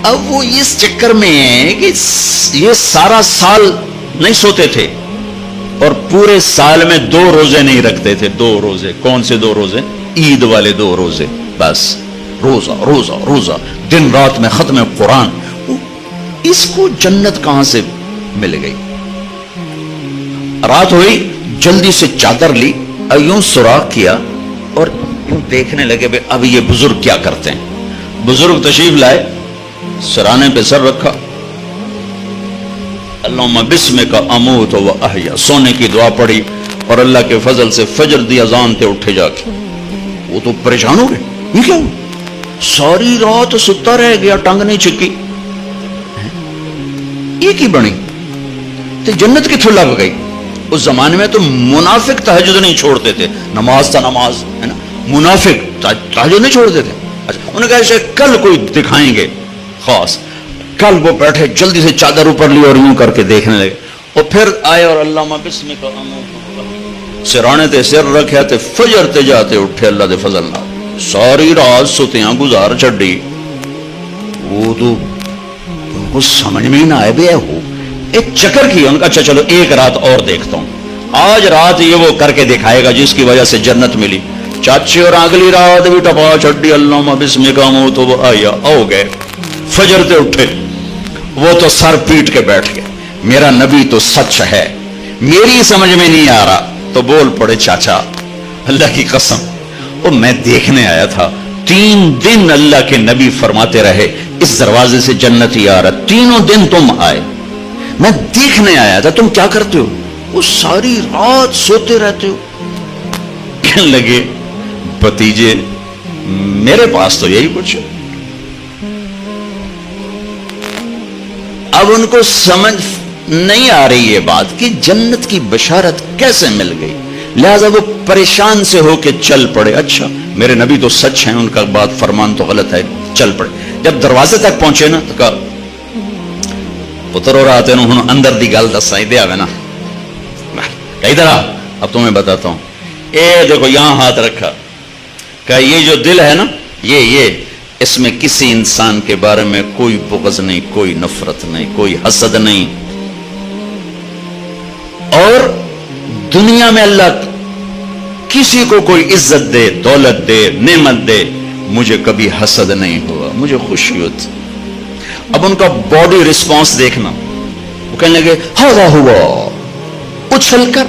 اب وہ اس چکر میں ہے کہ یہ سارا سال نہیں سوتے تھے اور پورے سال میں 2 روزے نہیں رکھتے تھے، 2 روزے۔ کون سے 2 روزے؟ عید والے 2 روزے، بس روزہ روزہ روزہ، دن رات میں ختم قرآن۔ اس کو جنت کہاں سے مل گئی؟ رات ہوئی، جلدی سے چادر لی، یوں سوراخ کیا اور یوں دیکھنے لگے بھئی اب یہ بزرگ کیا کرتے ہیں۔ بزرگ تشریف لائے، سرانے پہ سر رکھا، اللہم بسمک اموت و احیا، سونے کی دعا پڑھی، اور اللہ کے فضل سے فجر دی اذان تے اٹھے جا کے۔ وہ تو پریشان ہو گئے، یہ کیا ہوا؟ ساری رات ستا رہ گیا، ٹنگ نہیں چکی، یہ کی بنی؟ تو جنت کتھوں لگ گئی؟ اس زمانے میں تو منافق تہجد نہیں چھوڑتے تھے، نماز تا نماز ہے نا، منافق تہجد نہیں چھوڑ دیتے. اچھا انہوں نے کہا اسے کل کوئی دکھائیں گے خاص. کل وہ بیٹھے جلدی سے چادر اوپر لی اور یوں کر کے دیکھنے لگے, اور پھر آئے اور اللہ بسمک سرانے تے سر رکھے تے فجر تے جاتے اٹھے اللہ دے فضل نال, ساری رات ستیاں گزار چھڈی. وہ تو کچھ سمجھ میں ہی نہ آئے بے ہو ایک چکر کی. ان کا اچھا چلو ایک رات اور دیکھتا ہوں, آج رات یہ وہ کر کے دکھائے گا جس کی وجہ سے جنت ملی. چاچے اور اگلی رات بھی ٹپا چھڈی اللہ بسمک تو وہ آیا ہو گئے. فجر تے اٹھے وہ تو سر پیٹ کے بیٹھ گئے, میرا نبی تو سچ ہے, میری سمجھ میں نہیں آ رہا. تو بول پڑے چاچا اللہ کی قسم وہ میں دیکھنے آیا تھا, 3 دن اللہ کے نبی فرماتے رہے اس دروازے سے جنت ہی آ رہا, تینوں دن تم آئے, میں دیکھنے آیا تھا تم کیا کرتے ہو. وہ ساری رات سوتے رہتے ہو. کہنے لگے بھتیجے میرے پاس تو یہی کچھ ہے. اب ان کو سمجھ نہیں آ رہی یہ بات کہ جنت کی بشارت کیسے مل گئی, لہذا وہ پریشان سے ہو کے چل پڑے. اچھا میرے نبی تو سچ ہیں, ان کا بات فرمان تو غلط ہے, چل پڑے. جب دروازے تک پہنچے نا تو کہا پتر ہو رہا تھے نا اندر دی گل دسا ہی دیا نا, ادھر آ اب تمہیں بتاتا ہوں. اے دیکھو یہاں ہاتھ رکھا, کہ یہ جو دل ہے نا یہ اس میں کسی انسان کے بارے میں کوئی بغض نہیں, کوئی نفرت نہیں, کوئی حسد نہیں. اور دنیا میں اللہ کسی کو کوئی عزت دے, دولت دے, نعمت دے, مجھے کبھی حسد نہیں ہوا, مجھے خوشی ہوتی. اب ان کا باڈی رسپانس دیکھنا, وہ کہنے لگے ہاذا ہوا, اچھل کر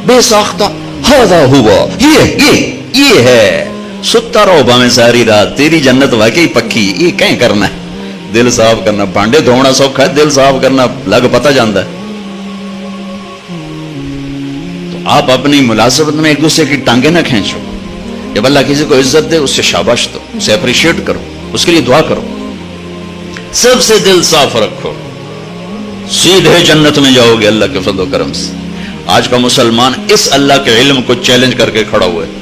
بے ساختہ ہاذا ہوا, یہ ہے. ستا رہو باویں ساری رات, تیری جنت واقعی پکی, یہ کہیں کرنا ہے. دل صاف کرنا, بانڈے دھونا سوکھا ہے, دل صاف کرنا لگ پتہ جاندا ہے. تو آپ اپنی ملازمت میں ایک دوسرے کی ٹانگیں نہ کھینچو. جب اللہ کسی کو عزت دے اس سے شاباش دو, اسے اپریشیٹ کرو, اس کے لیے دعا کرو, سب سے دل صاف رکھو, سیدھے جنت میں جاؤ گے اللہ کے فضل و کرم سے. آج کا مسلمان اس اللہ کے علم کو چیلنج کر کے کھڑا ہوا ہے.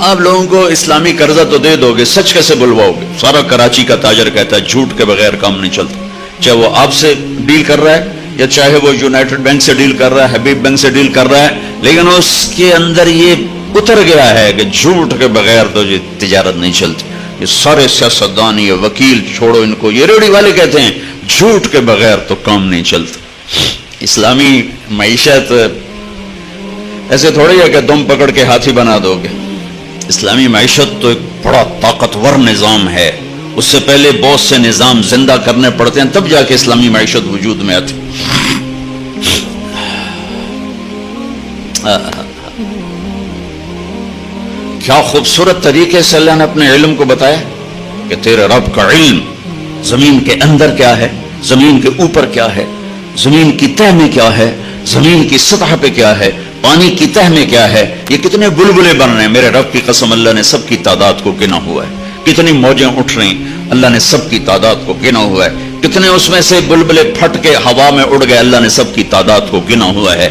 آپ لوگوں کو اسلامی قرضہ تو دے دو گے, سچ کیسے بلواؤ گے؟ سارا کراچی کا تاجر کہتا ہے جھوٹ کے بغیر کام نہیں چلتا. چاہے وہ آپ سے ڈیل کر رہا ہے یا چاہے وہ یونائٹڈ بینک سے ڈیل کر رہا ہے, حبیب بینک سے ڈیل کر رہا ہے, لیکن اس کے اندر یہ اتر گیا ہے کہ جھوٹ کے بغیر تو یہ تجارت نہیں چلتی. یہ سارے سیاستدان, یہ وکیل چھوڑو ان کو, یہ ریڑھی والے کہتے ہیں جھوٹ کے بغیر تو کام نہیں چلتا. اسلامی معیشت ایسے تھوڑی ہے کہ دم پکڑ کے ہاتھی بنا دو گے. اسلامی معیشت تو ایک بڑا طاقتور نظام ہے, اس سے پہلے بہت سے نظام زندہ کرنے پڑتے ہیں تب جا کے اسلامی معیشت وجود میں آتی. کیا خوبصورت طریقے سے اللہ نے اپنے علم کو بتایا کہ تیرے رب کا علم زمین کے اندر کیا ہے, زمین کے اوپر کیا ہے, زمین کی تہ میں کیا ہے, زمین کی سطح پہ کیا ہے, پانی کی تہ میں کیا ہے, یہ کتنے بلبلے بن رہے ہیں. میرے رب کی قسم اللہ نے سب کی تعداد کو گنا ہوا ہے. کتنی موجیں اٹھ رہی اللہ نے سب کی تعداد کو گنا ہوا ہے. کتنے اس میں سے بلبلے پھٹ کے ہوا میں اڑ گئے اللہ نے سب کی تعداد کو گنا ہوا ہے.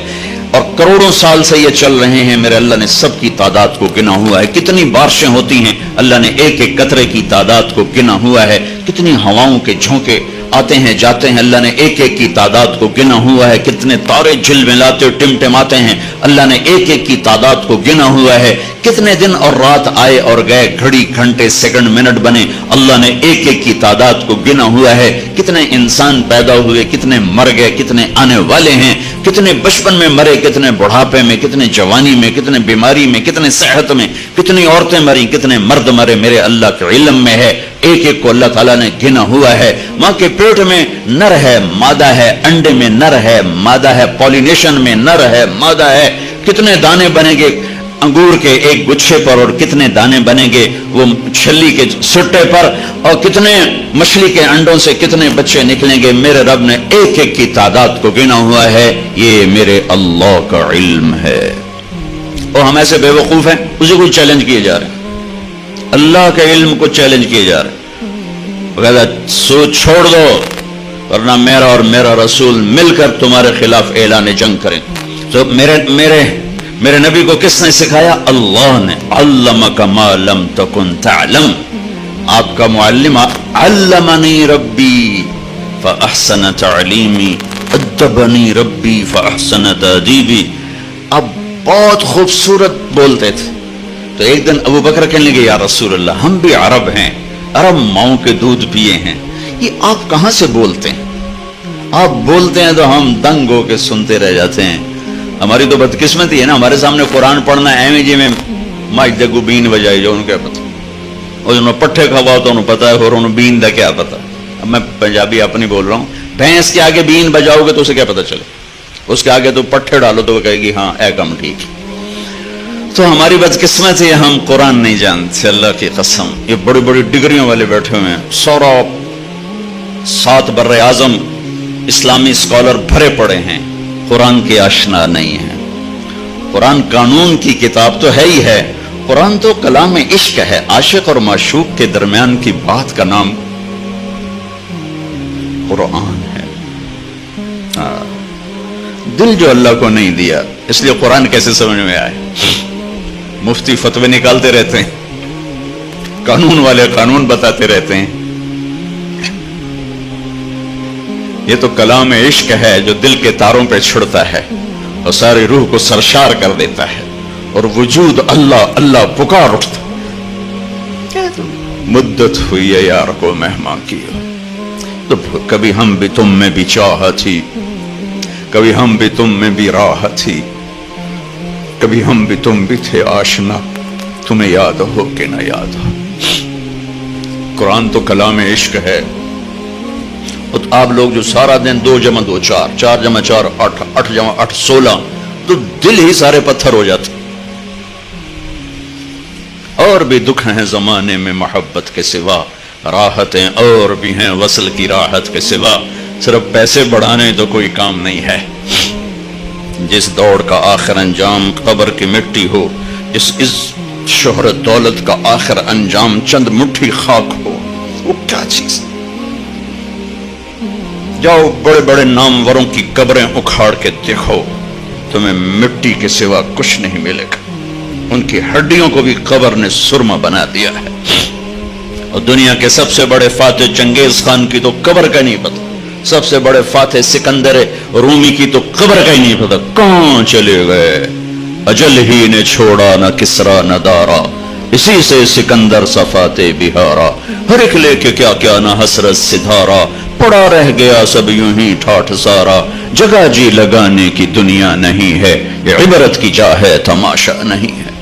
اور کروڑوں سال سے یہ چل رہے ہیں میرے اللہ نے سب کی تعداد کو گنا ہوا ہے. کتنی بارشیں ہوتی ہیں اللہ نے ایک ایک قطرے کی تعداد کو گنا ہوا ہے. کتنی ہواؤں کے جھونکے آتے ہیں جاتے ہیں اللہ نے ایک ایک کی تعداد کو گنا ہوا ہے. کتنے تارے جھلملاتے ٹمٹماتے ہیں اللہ نے ایک ایک کی تعداد کو گنا ہوا ہے. کتنے دن اور رات آئے اور گئے, گھڑی گھنٹے سیکنڈ منٹ بنے اللہ نے ایک ایک کی تعداد کو گنا ہوا ہے. کتنے انسان پیدا ہوئے, کتنے مر گئے, کتنے آنے والے ہیں, کتنے بچپن میں مرے, کتنے بڑھاپے میں, کتنے جوانی میں, کتنے بیماری میں, کتنے صحت میں, کتنی عورتیں مری, کتنے مرد مرے, میرے اللہ کے علم میں ہے. ایک ایک کو اللہ تعالیٰ نے گنا ہوا ہے. ماں کے پیٹ میں نر ہے مادہ ہے, انڈے میں نر ہے مادہ ہے, پولینیشن میں نر ہے مادہ ہے. کتنے دانے بنیں گے انگور کے ایک گچھے پر اور کتنے دانے بنیں گے وہ چھلی کے سٹے پر, اور کتنے مچھلی کے انڈوں سے کتنے بچے نکلیں گے. میرے رب نے ایک ایک کی تعداد کو گنا ہوا ہے. یہ میرے اللہ کا علم ہے. اور ہم ایسے بے وقوف ہیں اسی کو چیلنج کیے جا رہے ہیں, اللہ کے علم کو چیلنج کیے جا رہے ہیں. سوچ چھوڑ دو ورنہ میرا اور میرا رسول مل کر تمہارے خلاف اعلان جنگ کریں. تو میرے نبی کو کس نے سکھایا؟ اللہ نے. علمک ما لم تکن تعلم. آپ کا معلم علمنی ربی فاحسن تعلیمی ادبنی ربی فاحسن تادیبی. اب بہت خوبصورت بولتے تھے. تو ایک دن ابو بکر کہنے لگے یا رسول اللہ ہم بھی عرب ہیں, عرب ماؤں کے دودھ پیے ہیں, یہ آپ کہاں سے بولتے ہیں؟ آپ بولتے ہیں تو ہم دنگ ہو کے سنتے رہ جاتے ہیں. ہماری تو بدقسمتی ہے نا, ہمارے سامنے قرآن پڑھنا ایویں جی میں ماج دگو بین بجائی جو انہوں کیا پتا, اور انہوں پٹھے کھوا تو انہوں پتا ہے اور انہوں بین دا کیا پتا. اب میں پنجابی اپنی بول رہا ہوں, بھینس کے آگے بین بجاؤ گے تو اسے کیا پتا چلے, اس کے آگے تو پٹھے ڈالو تو وہ کہے گی ہاں اے کم ٹھیک. تو ہماری بدقسمت ہے ہم قرآن نہیں جانتے. اللہ کی قسم یہ بڑی بڑی ڈگریوں والے بیٹھے ہوئے ہیں, سورا 7 بر اعظم اسلامی اسکالر بھرے پڑے ہیں, قرآن کے آشنا نہیں ہیں. قرآن قانون کی کتاب تو ہے ہی ہے, قرآن تو کلام عشق ہے, عاشق اور معشوق کے درمیان کی بات کا نام قرآن ہے. دل جو اللہ کو نہیں دیا, اس لیے قرآن کیسے سمجھ میں آئے؟ مفتی فتوے نکالتے رہتے ہیں, قانون والے قانون بتاتے رہتے ہیں. یہ تو کلام عشق ہے جو دل کے تاروں پہ چھڑتا ہے اور ساری روح کو سرشار کر دیتا ہے, اور وجود اللہ اللہ پکار اٹھتا. مدت ہوئی ہے یار کو مہمان کی, تو کبھی ہم بھی تم میں بھی چاہ تھی, کبھی ہم بھی تم میں بھی راہ تھی, کبھی ہم بھی تم بھی تھے آشنا, تمہیں یاد ہو کہ نہ یاد ہو. قرآن تو کلام عشق ہے. آپ لوگ جو سارا دن 2 جمع 2 4, 4 جمع 4 8, 8 جمع 8 16, تو دل ہی سارے پتھر ہو جاتے. اور بھی دکھ ہیں زمانے میں محبت کے سوا, راحتیں اور بھی ہیں وصل کی راحت کے سوا, صرف پیسے بڑھانے تو کوئی کام نہیں ہے. جس دوڑ کا آخر انجام قبر کی مٹی ہو, جس شہرت دولت کا آخر انجام چند مٹھی خاک ہو, وہ کیا چیز؟ جاؤ بڑے بڑے ناموروں کی قبریں اکھاڑ کے دیکھو, تمہیں مٹی کے سوا کچھ نہیں ملے گا. ان کی ہڈیوں کو بھی قبر نے سرما بنا دیا ہے. اور دنیا کے سب سے بڑے فاتح چنگیز خان کی تو قبر کا نہیں پتا, سب سے بڑے فاتح سکندر رومی کی تو قبر کا ہی نہیں پتا. کہاں چلے گئے؟ اجل ہی نے چھوڑا نہ کسرا نہ دارا, اسی سے سکندر صفاتے بہارا. ہر ایک لے کے کیا کیا نہ حسرت سدھارا, پڑا رہ گیا سب یوں ہی ٹھاٹھ سارا. جگہ جی لگانے کی دنیا نہیں ہے, یہ عبرت کی جا ہے تماشا نہیں ہے.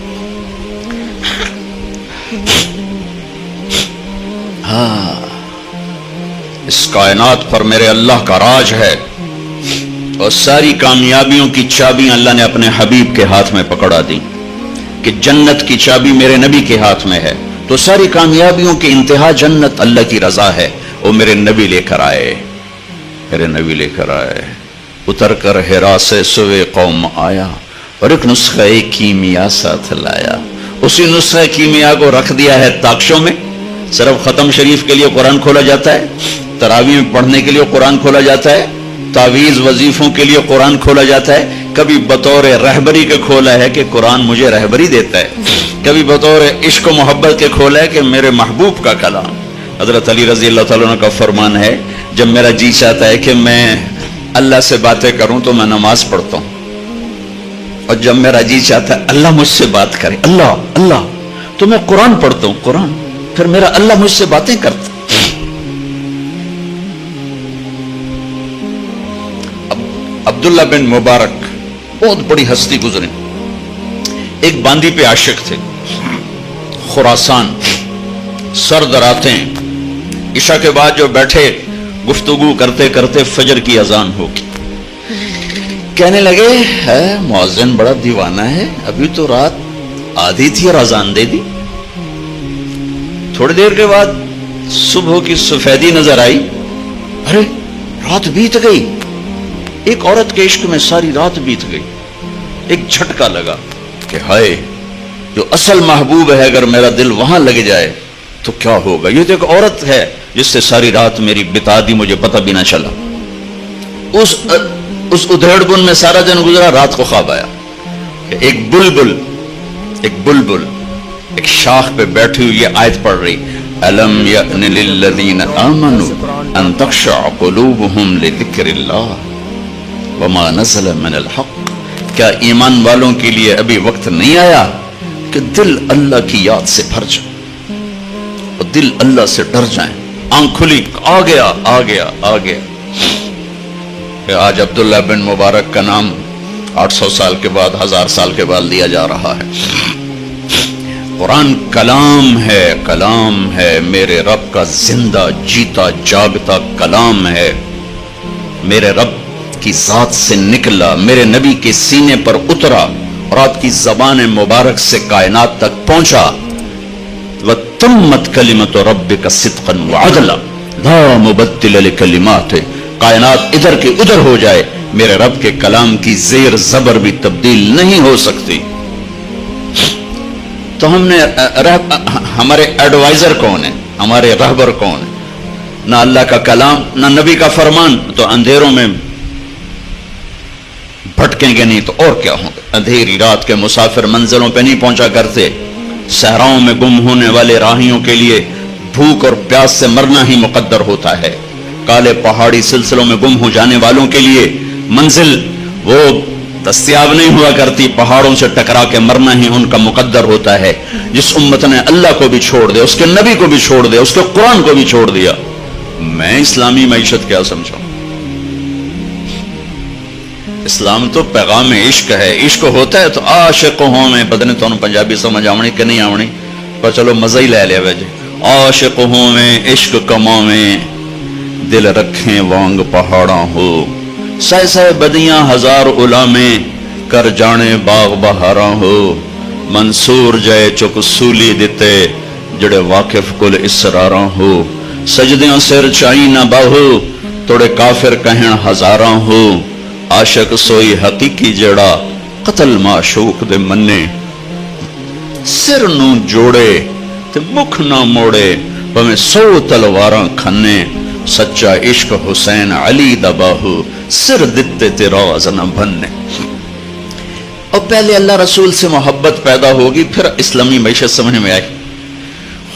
اس کائنات پر میرے اللہ کا راج ہے, اور ساری کامیابیوں کی چابیاں اللہ نے اپنے حبیب کے ہاتھ میں پکڑا دی, کہ جنت کی چابی میرے نبی کے ہاتھ میں ہے, تو ساری کامیابیوں کی انتہا جنت اللہ کی رضا ہے. وہ میرے نبی لے کر آئے, میرے نبی لے کر آئے. اتر کر ہرا سے سوے قوم آیا, اور ایک نسخہ کیمیا ساتھ لایا. اسی نسخہ کیمیا کو رکھ دیا ہے تاکشوں میں. صرف ختم شریف کے لیے قرآن کھولا جاتا ہے, تراویح میں پڑھنے کے لیے قرآن کھولا جاتا ہے, تعویذ وظیفوں کے لیے قرآن کھولا جاتا ہے. کبھی بطور رہبری کے کھولا ہے کہ قرآن مجھے رہبری دیتا ہے, کبھی بطور عشق و محبت کے کھولا ہے کہ میرے محبوب کا کلام. حضرت علی رضی اللہ تعالیٰ عنہ کا فرمان ہے, جب میرا جی چاہتا ہے کہ میں اللہ سے باتیں کروں تو میں نماز پڑھتا ہوں, اور جب میرا جی چاہتا ہے اللہ مجھ سے بات کرے, اللہ اللہ, تو میں قرآن پڑھتا ہوں, قرآن. پھر میرا اللہ مجھ سے باتیں کرتا. عبداللہ بن مبارک بہت بڑی ہستی گزرے, ایک باندی پہ عاشق تھے, خراسان, سرد راتیں, عشاء کے بعد جو بیٹھے گفتگو کرتے کرتے فجر کی اذان ہوگی. کہنے لگے ہے مؤذن بڑا دیوانہ ہے, ابھی تو رات آدھی تھی اور اذان دے دی. تھوڑی دیر کے بعد صبح کی سفیدی نظر آئی, ارے رات بیت گئی. ایک عورت کے عشق میں ساری رات بیت گئی. ایک جھٹکا لگا کہ ہائے, جو اصل محبوب ہے اگر میرا دل وہاں لگ جائے تو کیا ہوگا. یہ تو ایک عورت ہے جس سے ساری رات میری بتا دی, مجھے پتہ بھی نہ چلا. اس ادھیڑ بن میں سارا دن گزرا, رات کو خواب آیا کہ ایک بلبل ایک شاخ پہ بیٹھی ہوئی یہ آیت پڑھ رہی، الم یأن للذین آمنوا ان تخشع قلوبہم لذکر اللہ وما نزل من الحق، کیا ایمان والوں کے لیے ابھی وقت نہیں آیا کہ دل اللہ کی یاد سے بھر جائے اور دل اللہ سے ڈر جائیں؟ آنکھ کھلی، آ گیا کہ آج عبداللہ بن مبارک کا نام 800 سال کے بعد 1000 سال کے بعد لیا جا رہا ہے۔ قرآن کلام ہے میرے رب کا زندہ جیتا جاگتا کلام ہے، میرے رب کی ذات سے نکلا، میرے نبی کے سینے پر اترا اور آپ کی زبان مبارک سے کائنات تک پہنچا۔ وَتَمَّتْ كَلِمَةُ رَبِّكَ صِدْقًا وَعَدْلًا لَا مُبَدِّلَ لِكَلِمَاتِهِ، کائنات ادھر کی ادھر ہو جائے، میرے رب کے کلام کی زیر زبر بھی تبدیل نہیں ہو سکتی۔ تو ہم نے ہمارے ایڈوائزر کون ہے، ہمارے رہبر کون ہے؟ نہ اللہ کا کلام نہ نبی کا فرمان، تو اندھیروں میں بھٹکیں گے نہیں تو اور کیا ہوں گے؟ اندھیری رات کے مسافر منزلوں پہ نہیں پہنچا کرتے، صحراؤں میں گم ہونے والے راہیوں کے لیے بھوک اور پیاس سے مرنا ہی مقدر ہوتا ہے، کالے پہاڑی سلسلوں میں گم ہو جانے والوں کے لیے منزل وہ دستیاب نہیں ہوا کرتی، پہاڑوں سے ٹکرا کے مرنا ہی ان کا مقدر ہوتا ہے۔ جس امت نے اللہ کو بھی چھوڑ دیا، اس کے نبی کو بھی چھوڑ دیا، اس کے قرآن کو بھی چھوڑ دیا، میں اسلامی معیشت کیا سمجھا؟ اسلام تو پیغام عشق ہے، عشق ہوتا ہے تو عاشق ہوں میں، پتہ نہیں تمہیں پنجابی سمجھ آونی کہ نہیں آونی، پر چلو مزہ ہی لے لیا ویجے، عاشق ہوں میں عشق کماویں، دل رکھیں وانگ پہاڑاں ہو، سہ سہ بدیاں ہزار علامیں کر جانے باغ بہاراں ہو، منصور جائے چک سولی دیتے جڑے واقف کل اسراراں ہو، سجدیاں سر چائی نہ باہو توڑے کافر کہیں ہزاراں ہو، عاشق سوئی حقیقی جڑا قتل معشوق دے منے، سر نو جوڑے تے مکھ نہ موڑے پمیں 100 تلواراں کھنے، سچا عشق حسین علی دا باہو سر دتے تے راز نہ بھنے۔ اور پہلے اللہ رسول سے محبت پیدا ہوگی پھر اسلامی معیشت سمجھ میں آئی۔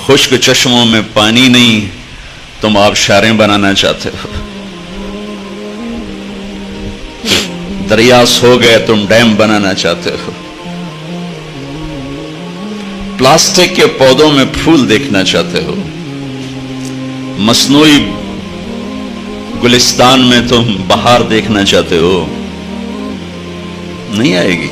خشک چشموں میں پانی نہیں، تم آپ شاریں بنانا چاہتے ہو، دریا سو گئے تم ڈیم بنانا چاہتے ہو، پلاسٹک کے پودوں میں پھول دیکھنا چاہتے ہو، مصنوعی گلستان میں تم بہار دیکھنا چاہتے ہو، نہیں آئے گی۔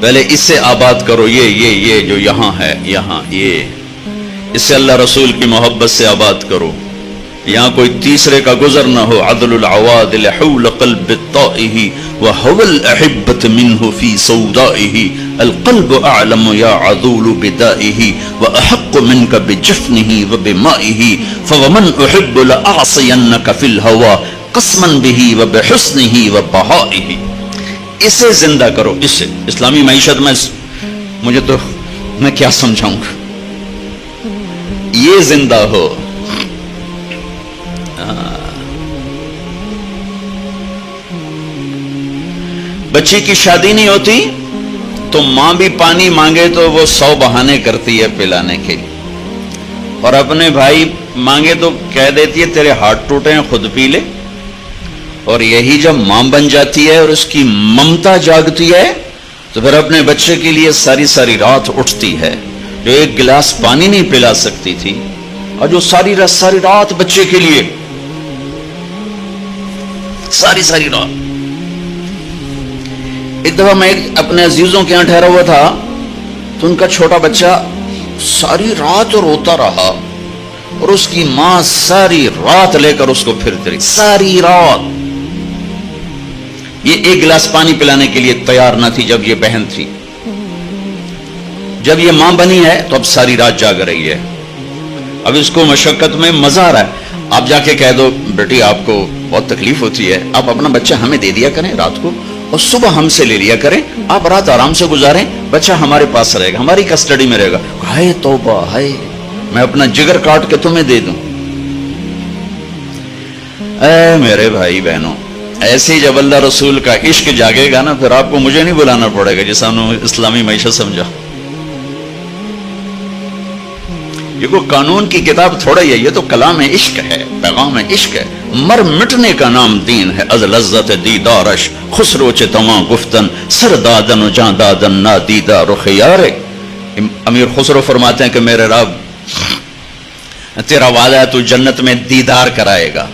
پہلے اس سے آباد کرو، یہ جو یہاں ہے، یہاں یہ، اس سے اللہ رسول کی محبت سے آباد کرو، یہاں کوئی تیسرے کا گزر نہ ہو۔ عدل العوادل حول قلب الطائه وهو الأحبة منه في سودائه، القلب أعلم يا عذول بدائه وأحق منك بجفنه وبمائه، فومن أحب لأعصينك في الهوى قسما به وبحسنه وبهائه۔ اسے زندہ کرو، اسے اسلامی معیشت میں مجھے تو میں کیا سمجھاؤں گا، یہ زندہ ہو۔ بچی کی شادی نہیں ہوتی تو ماں بھی پانی مانگے تو وہ 100 بہانے کرتی ہے پلانے کے، اور اپنے بھائی مانگے تو کہہ دیتی ہے تیرے ہاتھ ٹوٹے ہیں خود پی لے۔ اور یہی جب ماں بن جاتی ہے اور اس کی ممتا جاگتی ہے تو پھر اپنے بچے کے لیے ساری ساری رات اٹھتی ہے، جو ایک گلاس پانی نہیں پلا سکتی تھی اور جو ساری رات بچے کے لیے ساری رات۔ ایک دفعہ میں اپنے عزیزوں کے یہاں ٹھہرا ہوا تھا تو ان کا چھوٹا بچہ ساری رات روتا رہا اور اس کی ماں ساری رات لے کر اس کو پھرتی رہی، ساری رات۔ یہ ایک گلاس پانی پلانے کے لیے تیار نہ تھی جب یہ بہن تھی، جب یہ ماں بنی ہے تو اب ساری رات جاگ رہی ہے، اب اس کو مشقت میں مزہ آ رہا ہے۔ آپ جا کے کہہ دو بیٹی آپ کو بہت تکلیف ہوتی ہے، آپ اپنا بچہ ہمیں دے دیا کریں رات کو اور صبح ہم سے لے لیا کریں، آپ رات آرام سے گزاریں، بچہ ہمارے پاس رہے گا، ہماری کسٹڈی میں رہے گا۔ ہائے توبہ، ہائے میں اپنا جگر کاٹ کے تمہیں دے دوں۔ اے میرے بھائی بہنوں، ایسے ہی جب اللہ رسول کا عشق جاگے گا نا، پھر آپ کو مجھے نہیں بلانا پڑے گا جس نے اسلامی معیشت سمجھا. یہ کوئی قانون کی کتاب تھوڑا ہی ہے، یہ تو کلام عشق ہے، پیغام عشق ہے. مر مٹنے کا نام دین ہے، از لذت دیدارش خسرو چ تمام گفتن سر دادن و جان دادن نا دیدہ رخ یارے. امیر خسرو فرماتے ہیں کہ میرے رب تیرا وعدہ ہے تو جنت میں دیدار کرائے گا،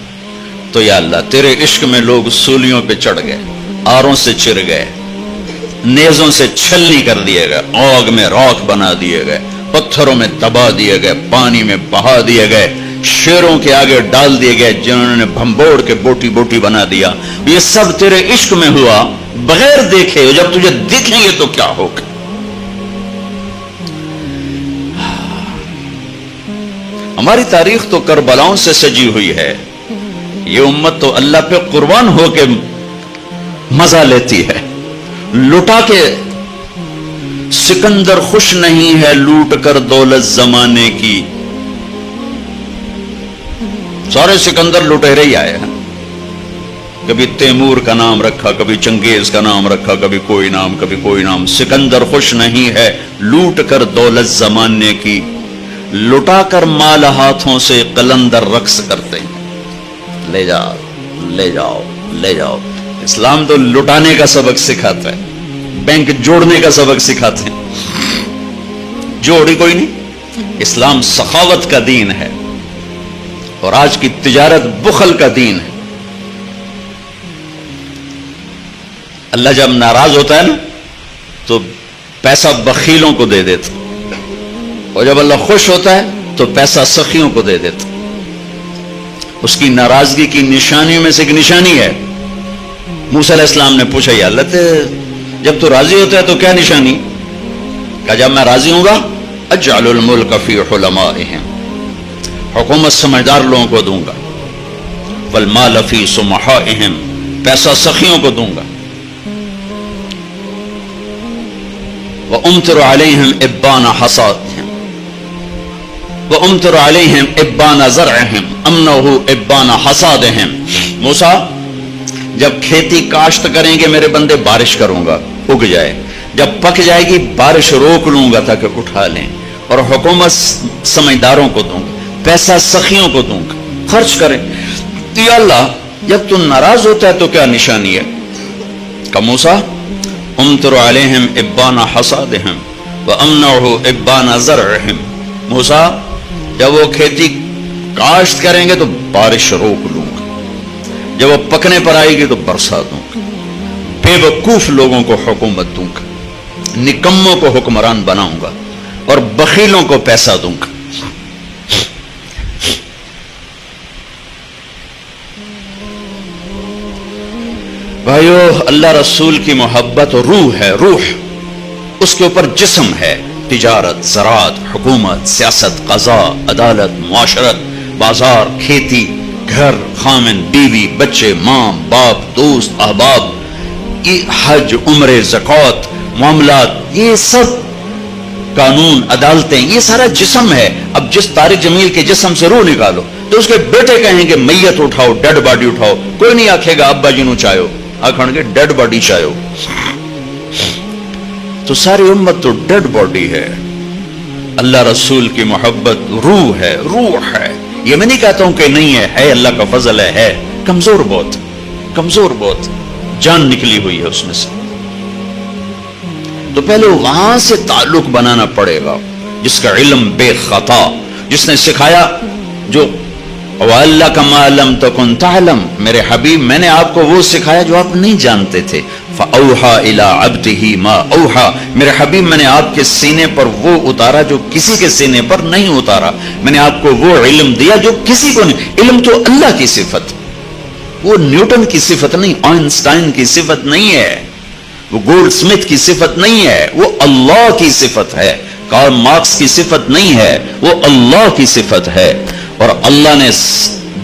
تو یا اللہ تیرے عشق میں لوگ سولیوں پہ چڑھ گئے، آروں سے چر گئے، نیزوں سے چھلنی کر دیے گئے، آگ میں راکھ بنا دیے گئے، پتھروں میں دبا دیے گئے، پانی میں بہا دیے گئے، شیروں کے آگے ڈال دیے گئے جنہوں نے بھمبوڑ کے بوٹی بوٹی بنا دیا. یہ سب تیرے عشق میں ہوا بغیر دیکھے. جب تجھے دیکھیں گے تو کیا ہوگا؟ ہماری تاریخ تو کربلاؤں سے سجی ہوئی ہے. یہ امت تو اللہ پہ قربان ہو کے مزہ لیتی ہے. لٹا کے سکندر خوش نہیں ہے لوٹ کر دولت زمانے کی. سارے سکندر لٹیرے ہی آئے ہیں. کبھی تیمور کا نام رکھا، کبھی چنگیز کا نام رکھا، کبھی کوئی نام، کبھی کوئی نام. سکندر خوش نہیں ہے لوٹ کر دولت زمانے کی. لٹا کر مال ہاتھوں سے قلندر رقص کرتے ہیں. لے جاؤ لے جاؤ لے جاؤ. اسلام تو لٹانے کا سبق سکھاتا ہے، بینک جوڑنے کا سبق سکھاتے ہیں. جوڑی کوئی نہیں. اسلام سخاوت کا دین ہے، اور آج کی تجارت بخل کا دین ہے. اللہ جب ناراض ہوتا ہے نا تو پیسہ بخیلوں کو دے دیتا، اور جب اللہ خوش ہوتا ہے تو پیسہ سخیوں کو دے دیتا. اس کی ناراضگی کی نشانیوں میں سے ایک نشانی ہے. موسیٰ علیہ السلام نے پوچھا یا اللہ جب تو راضی ہوتا ہے تو کیا نشانی؟ کہا جب میں راضی ہوں گا اجعل الملک فی حلمائہم، حکومت سمجھدار لوگوں کو دوں گا. والمال فی سمحائہم، پیسہ سخیوں کو دوں گا. وَأُمْطِرُ عَلَيْهِمْ إِبَّانَ حَصَادِهِمْ وَأُمْطِرُ عَلَيْهِمْ إِبَّانَ زَرْعِهِمْ أَمْنَهُ إِبَّانَ حَصَادِهِمْ. موسیٰ جب کھیتی کاشت کریں گے میرے بندے بارش کروں گا، اگ جائے. جب پک جائے گی بارش روک لوں گا تاکہ اٹھا لیں. اور حکومت سمجھداروں کو دوں گا، پیسہ سخیوں کو دوں گا، خرچ کریں. یا اللہ جب تو ناراض ہوتا ہے تو کیا نشانی ہے؟ کہ موسیٰ امطر علیہم ابان حصادہم وامنعہ ابان زرعہم. موسیٰ جب وہ کھیتی کاشت کریں گے تو بارش روک لوں گا، جب وہ پکنے پر آئے گی تو برسا دوں گا. بے وقوف لوگوں کو حکومت دوں گا، نکموں کو حکمران بناؤں گا، اور بخیلوں کو پیسہ دوں گا. بھائیو اللہ رسول کی محبت روح ہے. روح اس کے اوپر جسم ہے. تجارت، زراعت، حکومت، سیاست، قضاء، عدالت، معاشرت، بازار، کھیتی، گھر، خامن، بیوی، بچے، ماں باپ، دوست، احباب، یہ حج، عمرے، زکوٰۃ، معاملات، یہ سب قانون، عدالتیں، یہ سارا جسم ہے. اب جس طارق جمیل کے جسم سے روح نکالو تو اس کے بیٹے کہیں گے میت اٹھاؤ، ڈیڈ باڈی اٹھاؤ. کوئی نہیں آکھے گا ابا جی نو چاہو، آکھن گے ڈیڈ باڈی چاہو. تو ساری امت تو ڈیڈ باڈی ہے. اللہ رسول کی محبت روح ہے، روح ہے. یہ میں نہیں کہتا ہوں کہ نہیں ہے اللہ کا فضل ہے. کمزور بہت، کمزور بہت، جان نکلی ہوئی ہے اس میں سے. تو پہلے وہاں سے تعلق بنانا پڑے گا. جس کا علم بے خطا، جس نے سکھایا، جو وَعَلَّكَ مَا لَمْ تَكُنْ تَعْلَمْ، میرے حبیب میں نے آپ کو وہ سکھایا جو آپ نہیں جانتے تھے. فَأَوْحَى إِلَىٰ عَبْدِهِ مَا أَوْحَى، میرے حبیب میں نے آپ کے سینے پر وہ اتارا جو کسی کے سینے پر نہیں اتارا. میں نے آپ کو وہ علم دیا جو کسی کو نہیں. علم تو اللہ کی صفت، وہ نیوٹن کی صفت نہیں، آئنسٹائن کی صفت نہیں ہے، وہ گولڈ سمتھ کی صفت نہیں ہے، وہ اللہ کی صفت ہے. کارل مارکس کی صفت نہیں ہے، وہ اللہ کی صفت ہے. اور اللہ نے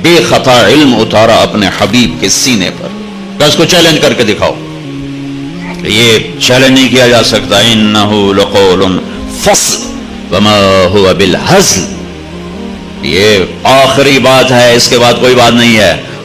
بے خطا علم اتارا اپنے حبیب کے سینے پر. اس کو چیلنج کر کے دکھاؤ. یہ چیلنج نہیں کیا جا سکتا. انہ لقول فصل وما هو بالهزل، یہ آخری بات ہے، اس کے بعد کوئی بات نہیں ہے.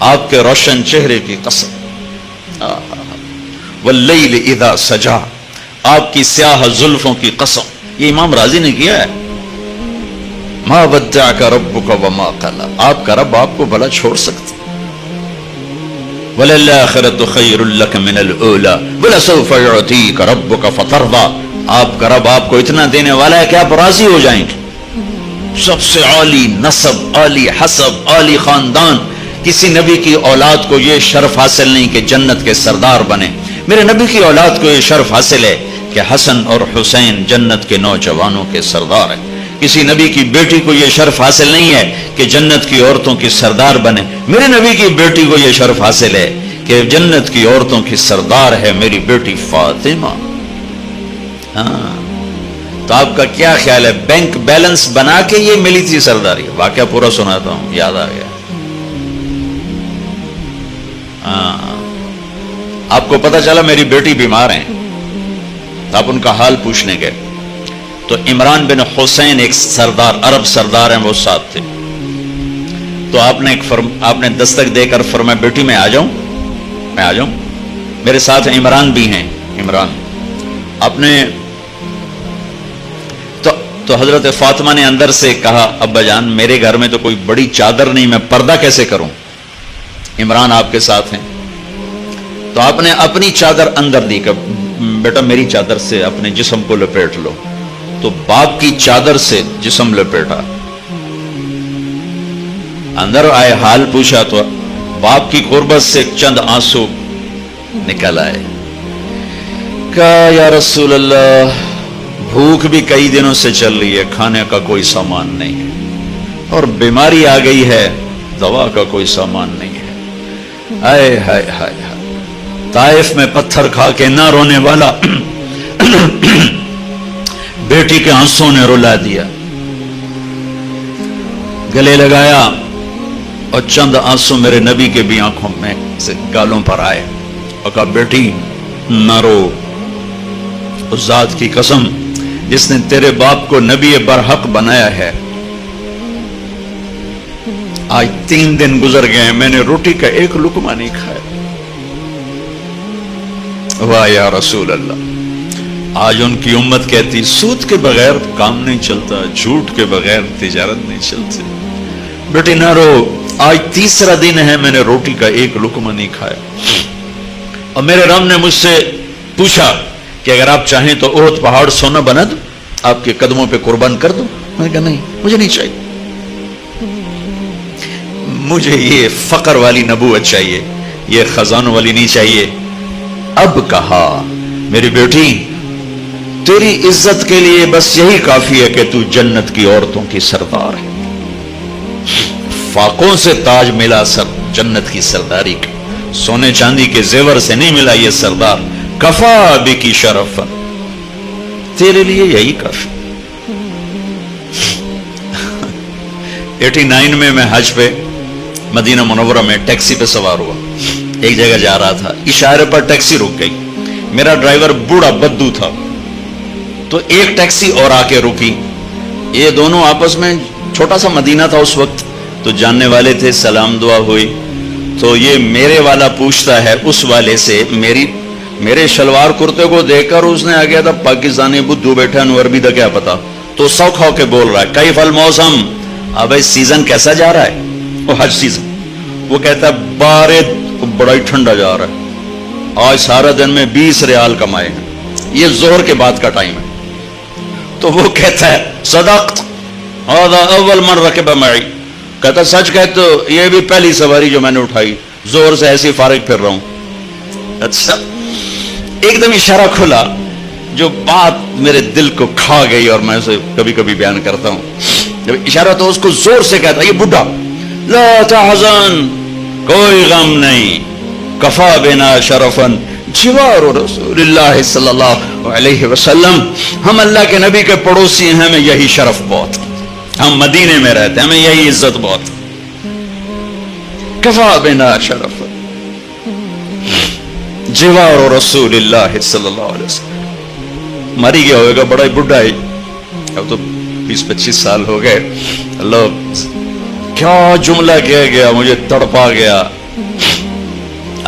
آپ کے روشن چہرے کی قسم، واللیل اذا سجا، آپ کی سیاہ زلفوں کی قسم. یہ امام راضی نے کیا ہے. ما ودعک ربک وما قلی، آپ کا رب آپ کو بھلا چھوڑ سکتا. وَلَلْآخِرَةُ خَيْرٌ لَكَ مِنَ الْأُولَى وَلَسَوْفَ يُعْطِيكَ رَبُّكَ فَتَرْضَىٰ. آپ کا رب آپ کو اتنا دینے والا ہے کہ آپ راضی ہو جائیں گے. سب سے عالی نسب، عالی حسب، عالی خاندان، کسی نبی کی اولاد کو یہ شرف حاصل نہیں کہ جنت کے سردار بنے. میرے نبی کی اولاد کو یہ شرف حاصل ہے کہ حسن اور حسین جنت کے نوجوانوں کے سردار ہیں. کسی نبی کی بیٹی کو یہ شرف حاصل نہیں ہے کہ جنت کی عورتوں کی سردار بنے. میرے نبی کی بیٹی کو یہ شرف حاصل ہے کہ جنت کی عورتوں کی سردار ہے میری بیٹی فاطمہ. ہاں، تو آپ کا کیا خیال ہے، بینک بیلنس بنا کے یہ ملی تھی سرداری؟ واقعہ پورا سناتا ہوں، یاد آ گیا. ہاں، آپ کو پتا چلا میری بیٹی بیمار ہیں، آپ ان کا حال پوچھنے گئے تو عمران بن حسین ایک سردار، عرب سردار ہیں، وہ ساتھ تھے. تو آپ نے دستک دے کر فرمایا بیٹی میں آ جاؤں. میرے ساتھ عمران بھی ہیں. عمران آپ نے تو حضرت فاطمہ نے اندر سے کہا ابا جان میرے گھر میں تو کوئی بڑی چادر نہیں، میں پردہ کیسے کروں؟ عمران آپ کے ساتھ ہیں. تو آپ نے اپنی چادر اندر دی کہ بیٹا میری چادر سے اپنے جسم کو لپیٹ لو. تو باپ کی چادر سے جسم لپیٹا، اندر آئے، حال پوچھا تو باپ کی قربت سے چند آنسو نکل آئے. کہا یا رسول اللہ بھوک بھی کئی دنوں سے چل رہی ہے، کھانے کا کوئی سامان نہیں ہے، اور بیماری آ گئی ہے، دوا کا کوئی سامان نہیں ہے. ہائے ہائے ہائے ہائے، طائف میں پتھر کھا کے نہ رونے والا بیٹی کے آنسوں نے رلا دیا. گلے لگایا اور چند آنسو میرے نبی کے بھی آنکھوں میں سے گالوں پر آئے اور کہا بیٹی نہ رو، اس ذات کی قسم جس نے تیرے باپ کو نبی برحق بنایا ہے، آج 3 دن گزر گئے ہیں میں نے روٹی کا ایک لقمہ نہیں کھایا. واہ یا رسول اللہ. آج ان کی امت کہتی سود کے بغیر کام نہیں چلتا، جھوٹ کے بغیر تجارت نہیں چلتی. بیٹی نہ رو، آج 3را دن ہے میں نے روٹی کا ایک لقمہ نہیں کھایا. اور میرے رب نے مجھ سے پوچھا کہ اگر آپ چاہیں تو احد پہاڑ سونا بنا دوں، آپ کے قدموں پہ قربان کر دوں؟ میں نے کہا نہیں، مجھے نہیں چاہیے، مجھے یہ فقر والی نبوت چاہیے، یہ خزانوں والی نہیں چاہیے. اب کہا میری بیٹی تیری عزت کے لیے بس یہی کافی ہے کہ تو جنت کی عورتوں کی سردار ہے. فاقوں سے تاج ملا سر جنت کی سرداری کا، سونے چاندی کے زیور سے نہیں ملا یہ سردار. کفا بکی شرف، تیرے لیے یہی کافی. 89 میں حج پہ مدینہ منورہ میں ٹیکسی پہ سوار ہوا، ایک جگہ جا رہا تھا، اشارے پر ٹیکسی رک گئی. میرا ڈرائیور بوڑھا بدو تھا، تو ایک ٹیکسی اور آ کے رکی. یہ دونوں آپس میں، چھوٹا سا مدینہ تھا اس وقت، تو جاننے والے تھے، سلام دعا ہوئی. تو یہ میرے والا پوچھتا ہے اس والے سے، میرے شلوار کرتے کو دیکھ کر اس نے آ گیا تھا پاکستانی بدو بیٹھا نو عربی دا کیا پتا، تو سوکھ ہو کے بول رہا ہے کیف الموسم، اب سیزن کیسا جا رہا ہے؟ وہ حج سیزن. وہ کہتا ہے بارد، بڑا ہی ٹھنڈا جا رہا ہے، آج سارا دن میں 20 ریال کمائے ہیں، یہ ظہر کے بعد کا ٹائم ہے. تو وہ کہتا ہے صدقت هذا اول من رکب معي، کہتا سچ کہتے تو یہ بھی پہلی سواری جو میں نے اٹھائی، زور سے ایسی فارغ پھر رہا ہوں. اچھا، ایک دم اشارہ کھلا جو بات میرے دل کو کھا گئی، اور میں اسے کبھی کبھی بیان کرتا ہوں. جب اشارہ تو اس کو زور سے کہتا یہ بڈھا، لا تحزن، کوئی غم نہیں، کفا بنا شرفن جوار رسول اللہ صلی اللہ علیہ وسلم، ہم اللہ کے نبی کے پڑوسی ہیں، ہمیں یہی شرف بہت، ہم مدینے میں رہتے ہیں، ہمیں یہی عزت بہت. کفا بنا شرف جوار رسول اللہ صلی اللہ علیہ وسلم. مری گیا ہوئے گا، بڑا ہی بڈھا ہے، اب تو 20-25 سال ہو گئے. اللہ کیا جملہ کہہ گیا، مجھے تڑپا گیا.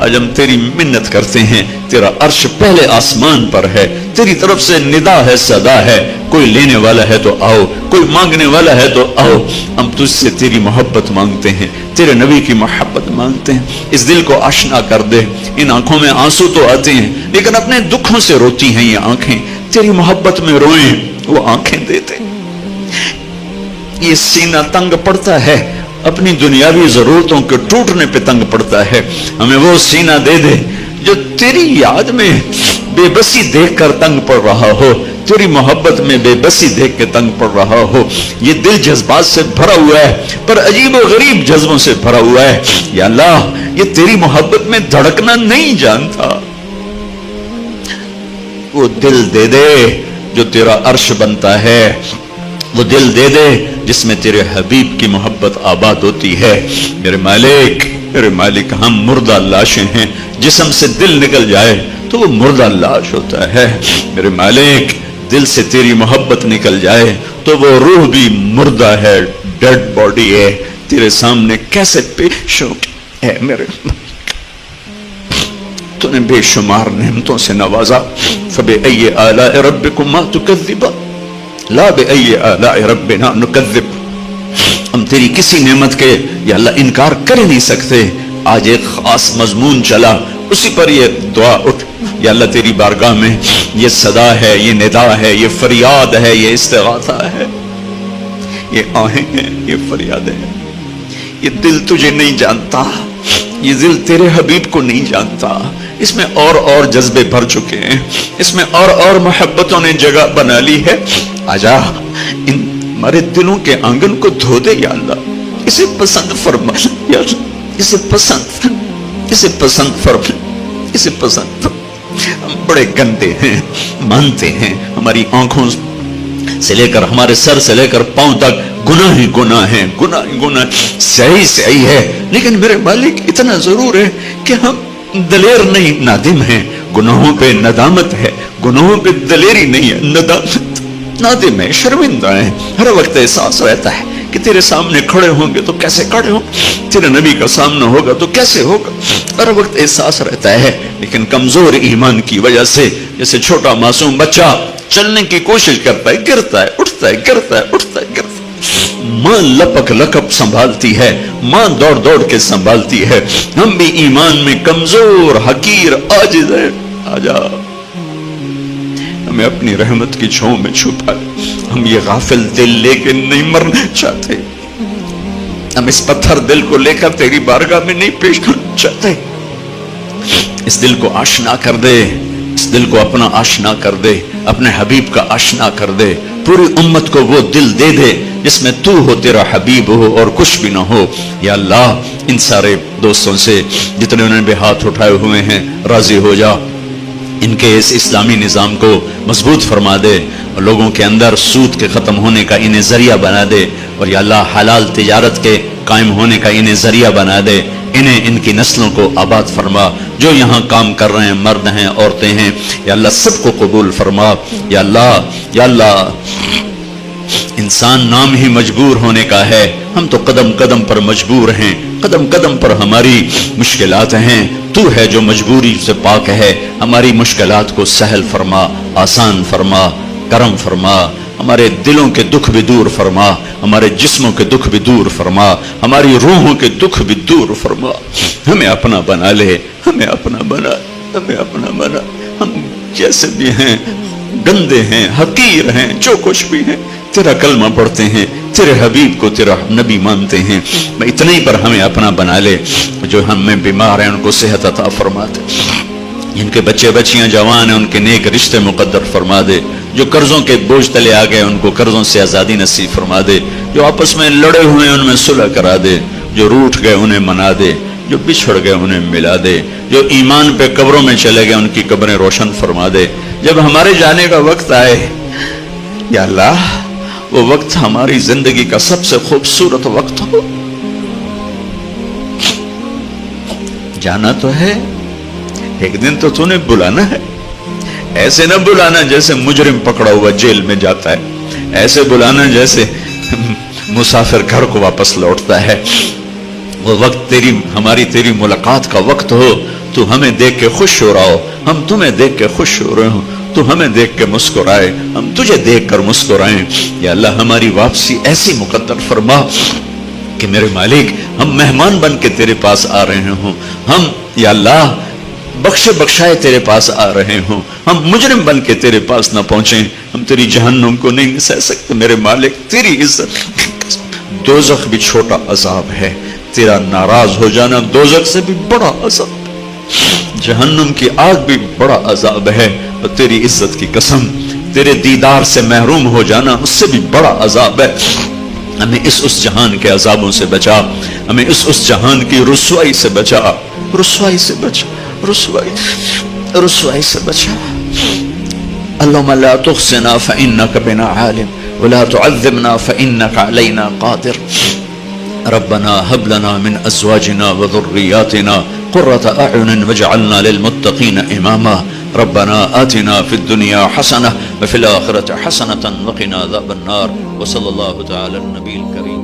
آج ہم تیری منت کرتے ہیں، تیرا عرش پہلے آسمان پر ہے، تیری طرف سے ندا ہے، صدا ہے، کوئی لینے والا ہے تو آؤ، کوئی مانگنے والا ہے تو آؤ، ہم تجھ سے تیری محبت مانگتے ہیں، تیرے نبی کی محبت مانگتے ہیں، اس دل کو آشنا کر دے۔ ان آنکھوں میں آنسو تو آتے ہیں لیکن اپنے دکھوں سے روتی ہیں یہ آنکھیں، تیری محبت میں روئیں وہ آنکھیں دیتے۔ یہ سینہ تنگ پڑتا ہے، اپنی دنیاوی ضرورتوں کے ٹوٹنے پہ تنگ پڑتا ہے، ہمیں وہ سینہ دے دے جو تیری یاد میں بے بسی دیکھ کر تنگ پڑ رہا ہو، تیری محبت میں بے بسی دیکھ کے تنگ پڑ رہا ہو۔ یہ دل جذبات سے بھرا ہوا ہے پر عجیب و غریب جذبوں سے بھرا ہوا ہے، یا اللہ یہ تیری محبت میں دھڑکنا نہیں جانتا، وہ دل دے دے جو تیرا عرش بنتا ہے، وہ دل دے دے جس میں تیرے حبیب کی محبت آباد ہوتی ہے۔ میرے مالک ہم مردہ لاشیں ہیں، جسم سے دل نکل جائے تو وہ مردہ لاش ہوتا ہے۔ میرے مالک دل سے تیری محبت نکل جائے تو وہ روح بھی مردہ ہے، ڈیڈ باڈی ہے، تیرے سامنے کیسے پیش ہو ہے میرے مالک۔ تو نے بے شمار نعمتوں سے نوازا، فبأي آلاء ربكما تكذبان لا بأي آلاء ربنا نكذب۔ ہم تیری کسی نعمت کے یا اللہ انکار کر ہی نہیں سکتے۔ آج ایک خاص مضمون چلا، اسی پر یہ دعا اٹھ، یا اللہ تیری بارگاہ میں یہ صدا ہے، یہ ندا ہے، یہ فریاد ہے، یہ استغاثہ ہے، یہ آہیں ہیں، یہ فریاد ہے۔ یہ دل تجھے نہیں جانتا، یہ دل تیرے حبیب کو نہیں جانتا، اس میں اور جذبے بھر چکے ہیں، اس میں اور محبتوں نے جگہ بنا لی ہے۔ آجا ان ہمارے دلوں کے آنگن کو دھو دے یا اللہ، اسے پسند فرما یا اللہ، اسے پسند فرما، اسے پسند فرما۔ ہم بڑے گندے ہیں، مانتے ہیں، ہماری آنکھوں سے لے کر ہمارے سر سے لے کر پاؤں تک گناہ ہی گناہ ہیں، گناہ ہی گناہ، صحیح ہے، لیکن میرے مالک اتنا ضرور ہے کہ ہم دلیر نہیں، نادم ہیں، گناہوں پہ ندامت ہے، گناہوں پہ دلیری نہیں ہے، ندامت، نادم ہے، شرمندہ ہیں۔ ہر وقت احساس رہتا ہے کہ تیرے سامنے کھڑے ہوں گے تو کیسے کھڑے ہوں، تیرے نبی کا سامنا ہوگا تو کیسے ہوگا، ہر وقت احساس رہتا ہے، لیکن کمزور ایمان کی وجہ سے جیسے چھوٹا معصوم بچہ چلنے کی کوشش کرتا ہے، گرتا ہے، اٹھتا ہے، گرتا ہے، اٹھتا ہے، گرتا ہے، ماں لپک سنبھالتی ہے، ماں دوڑ کے سنبھالتی ہے، ہم بھی ایمان میں کمزور، حقیر، عاجز ہیں۔ آجا ہمیں اپنی رحمت کی چھاؤں میں چھپا لے، ہم یہ غافل دل لے کے نہیں مرنا چاہتے، ہم اس پتھر دل کو لے کر تیری بارگاہ میں نہیں پیش کرنا چاہتے۔ اس دل کو آشنا کر دے، اس دل کو اپنا آشنا کر دے، اپنے حبیب کا آشنا کر دے، پوری امت کو وہ دل دے دے جس میں تو ہو، تیرا حبیب ہو اور کچھ بھی نہ ہو۔ یا اللہ ان سارے دوستوں سے جتنے انہوں نے ہاتھ اٹھائے ہوئے ہیں راضی ہو جا، ان کے اس اسلامی نظام کو مضبوط فرما دے اور لوگوں کے اندر سود کے ختم ہونے کا انہیں ذریعہ بنا دے، اور یا اللہ حلال تجارت کے قائم ہونے کا انہیں ذریعہ بنا دے، انہیں ان کی نسلوں کو آباد فرما، جو یہاں کام کر رہے ہیں مرد ہیں عورتیں ہیں، یا اللہ سب کو قبول فرما۔ یا اللہ انسان نام ہی مجبور ہونے کا ہے، ہم تو قدم قدم پر مجبور ہیں، قدم قدم پر ہماری مشکلات ہیں، تو ہے جو مجبوری سے پاک ہے، ہماری مشکلات کو سہل فرما، آسان فرما، کرم فرما، ہمارے دلوں کے دکھ بھی دور فرما، ہمارے جسموں کے دکھ بھی دور فرما، ہماری روحوں کے دکھ بھی دور فرما، ہمیں اپنا بنا لے، ہمیں اپنا بنا، ہمیں اپنا بنا، ہم جیسے بھی ہیں، گندے ہیں، حقیر ہیں، جو کچھ بھی ہیں، تیرا کلمہ پڑھتے ہیں، تیرے حبیب کو تیرا نبی مانتے ہیں، میں اتنے ہی پر ہمیں اپنا بنا لے، جو ہم میں بیمار ہیں ان کو صحت عطا فرما دے، جن کے بچے بچیاں جوان ہیں ان کے نیک رشتے مقدر فرما دے، جو قرضوں کے بوجھ تلے آ گئے ان کو قرضوں سے آزادی نصیب فرما دے، جو آپس میں لڑے ہوئے ان میں صلح کرا دے، جو روٹھ گئے انہیں منا دے، جو بچھڑ گئے انہیں ملا دے، جو ایمان پہ قبروں میں چلے گئے ان کی قبریں روشن فرما دے۔ جب ہمارے جانے کا وقت آئے یا اللہ وہ وقت ہماری زندگی کا سب سے خوبصورت وقت ہو، جانا تو ہے، ایک دن تو نے بلانا ہے، ایسے نہ بلانا جیسے مجرم پکڑا ہوا جیل میں جاتا ہے، ایسے بلانا جیسے مسافر گھر کو واپس لوٹتا ہے۔ وہ وقت تیری ملاقات کا وقت ہو تو ہمیں دیکھ کے خوش ہو رہا ہو، ہم تمہیں دیکھ کے خوش ہو رہے ہوں، تو ہمیں دیکھ کے مسکرائے، ہم تجھے دیکھ کر مسکرائیں۔ یا اللہ ہماری واپسی ایسی مقدر فرما کہ میرے مالک ہم مہمان بن کے تیرے پاس آ رہے ہوں، ہم یا اللہ بخشے بخشائے تیرے پاس آ رہے ہوں، ہم مجرم بن کے تیرے پاس نہ پہنچیں، ہم تیری جہنم کو نہیں سہ سکتے میرے مالک، تیری عزت۔ دوزخ بھی چھوٹا عذاب ہے، تیرا ناراض ہو جانا دوزخ سے بھی بڑا عذاب، جہنم کی آگ بھی بڑا عذاب ہے، اور تیری عزت کی قسم تیرے دیدار سے محروم ہو جانا اس سے بھی بڑا عذاب ہے۔ ہمیں اس جہان کے عذابوں سے بچا، ہمیں اس جہان کی رسوائی سے بچا، رسوائی سے بچا، رسوائی سے بچا۔ اللهم لا تخزنا فإنك بنا عالم ولا تعذبنا فإنك علينا قادر۔ ربنا هب لنا من أزواجنا وذرياتنا قرة أعين واجعلنا للمتقين إماما۔ ربنا آتنا في الدنيا حسنة وفي الآخرة حسنة وقنا عذاب النار۔ وصلى الله تعالى النبي الكريم۔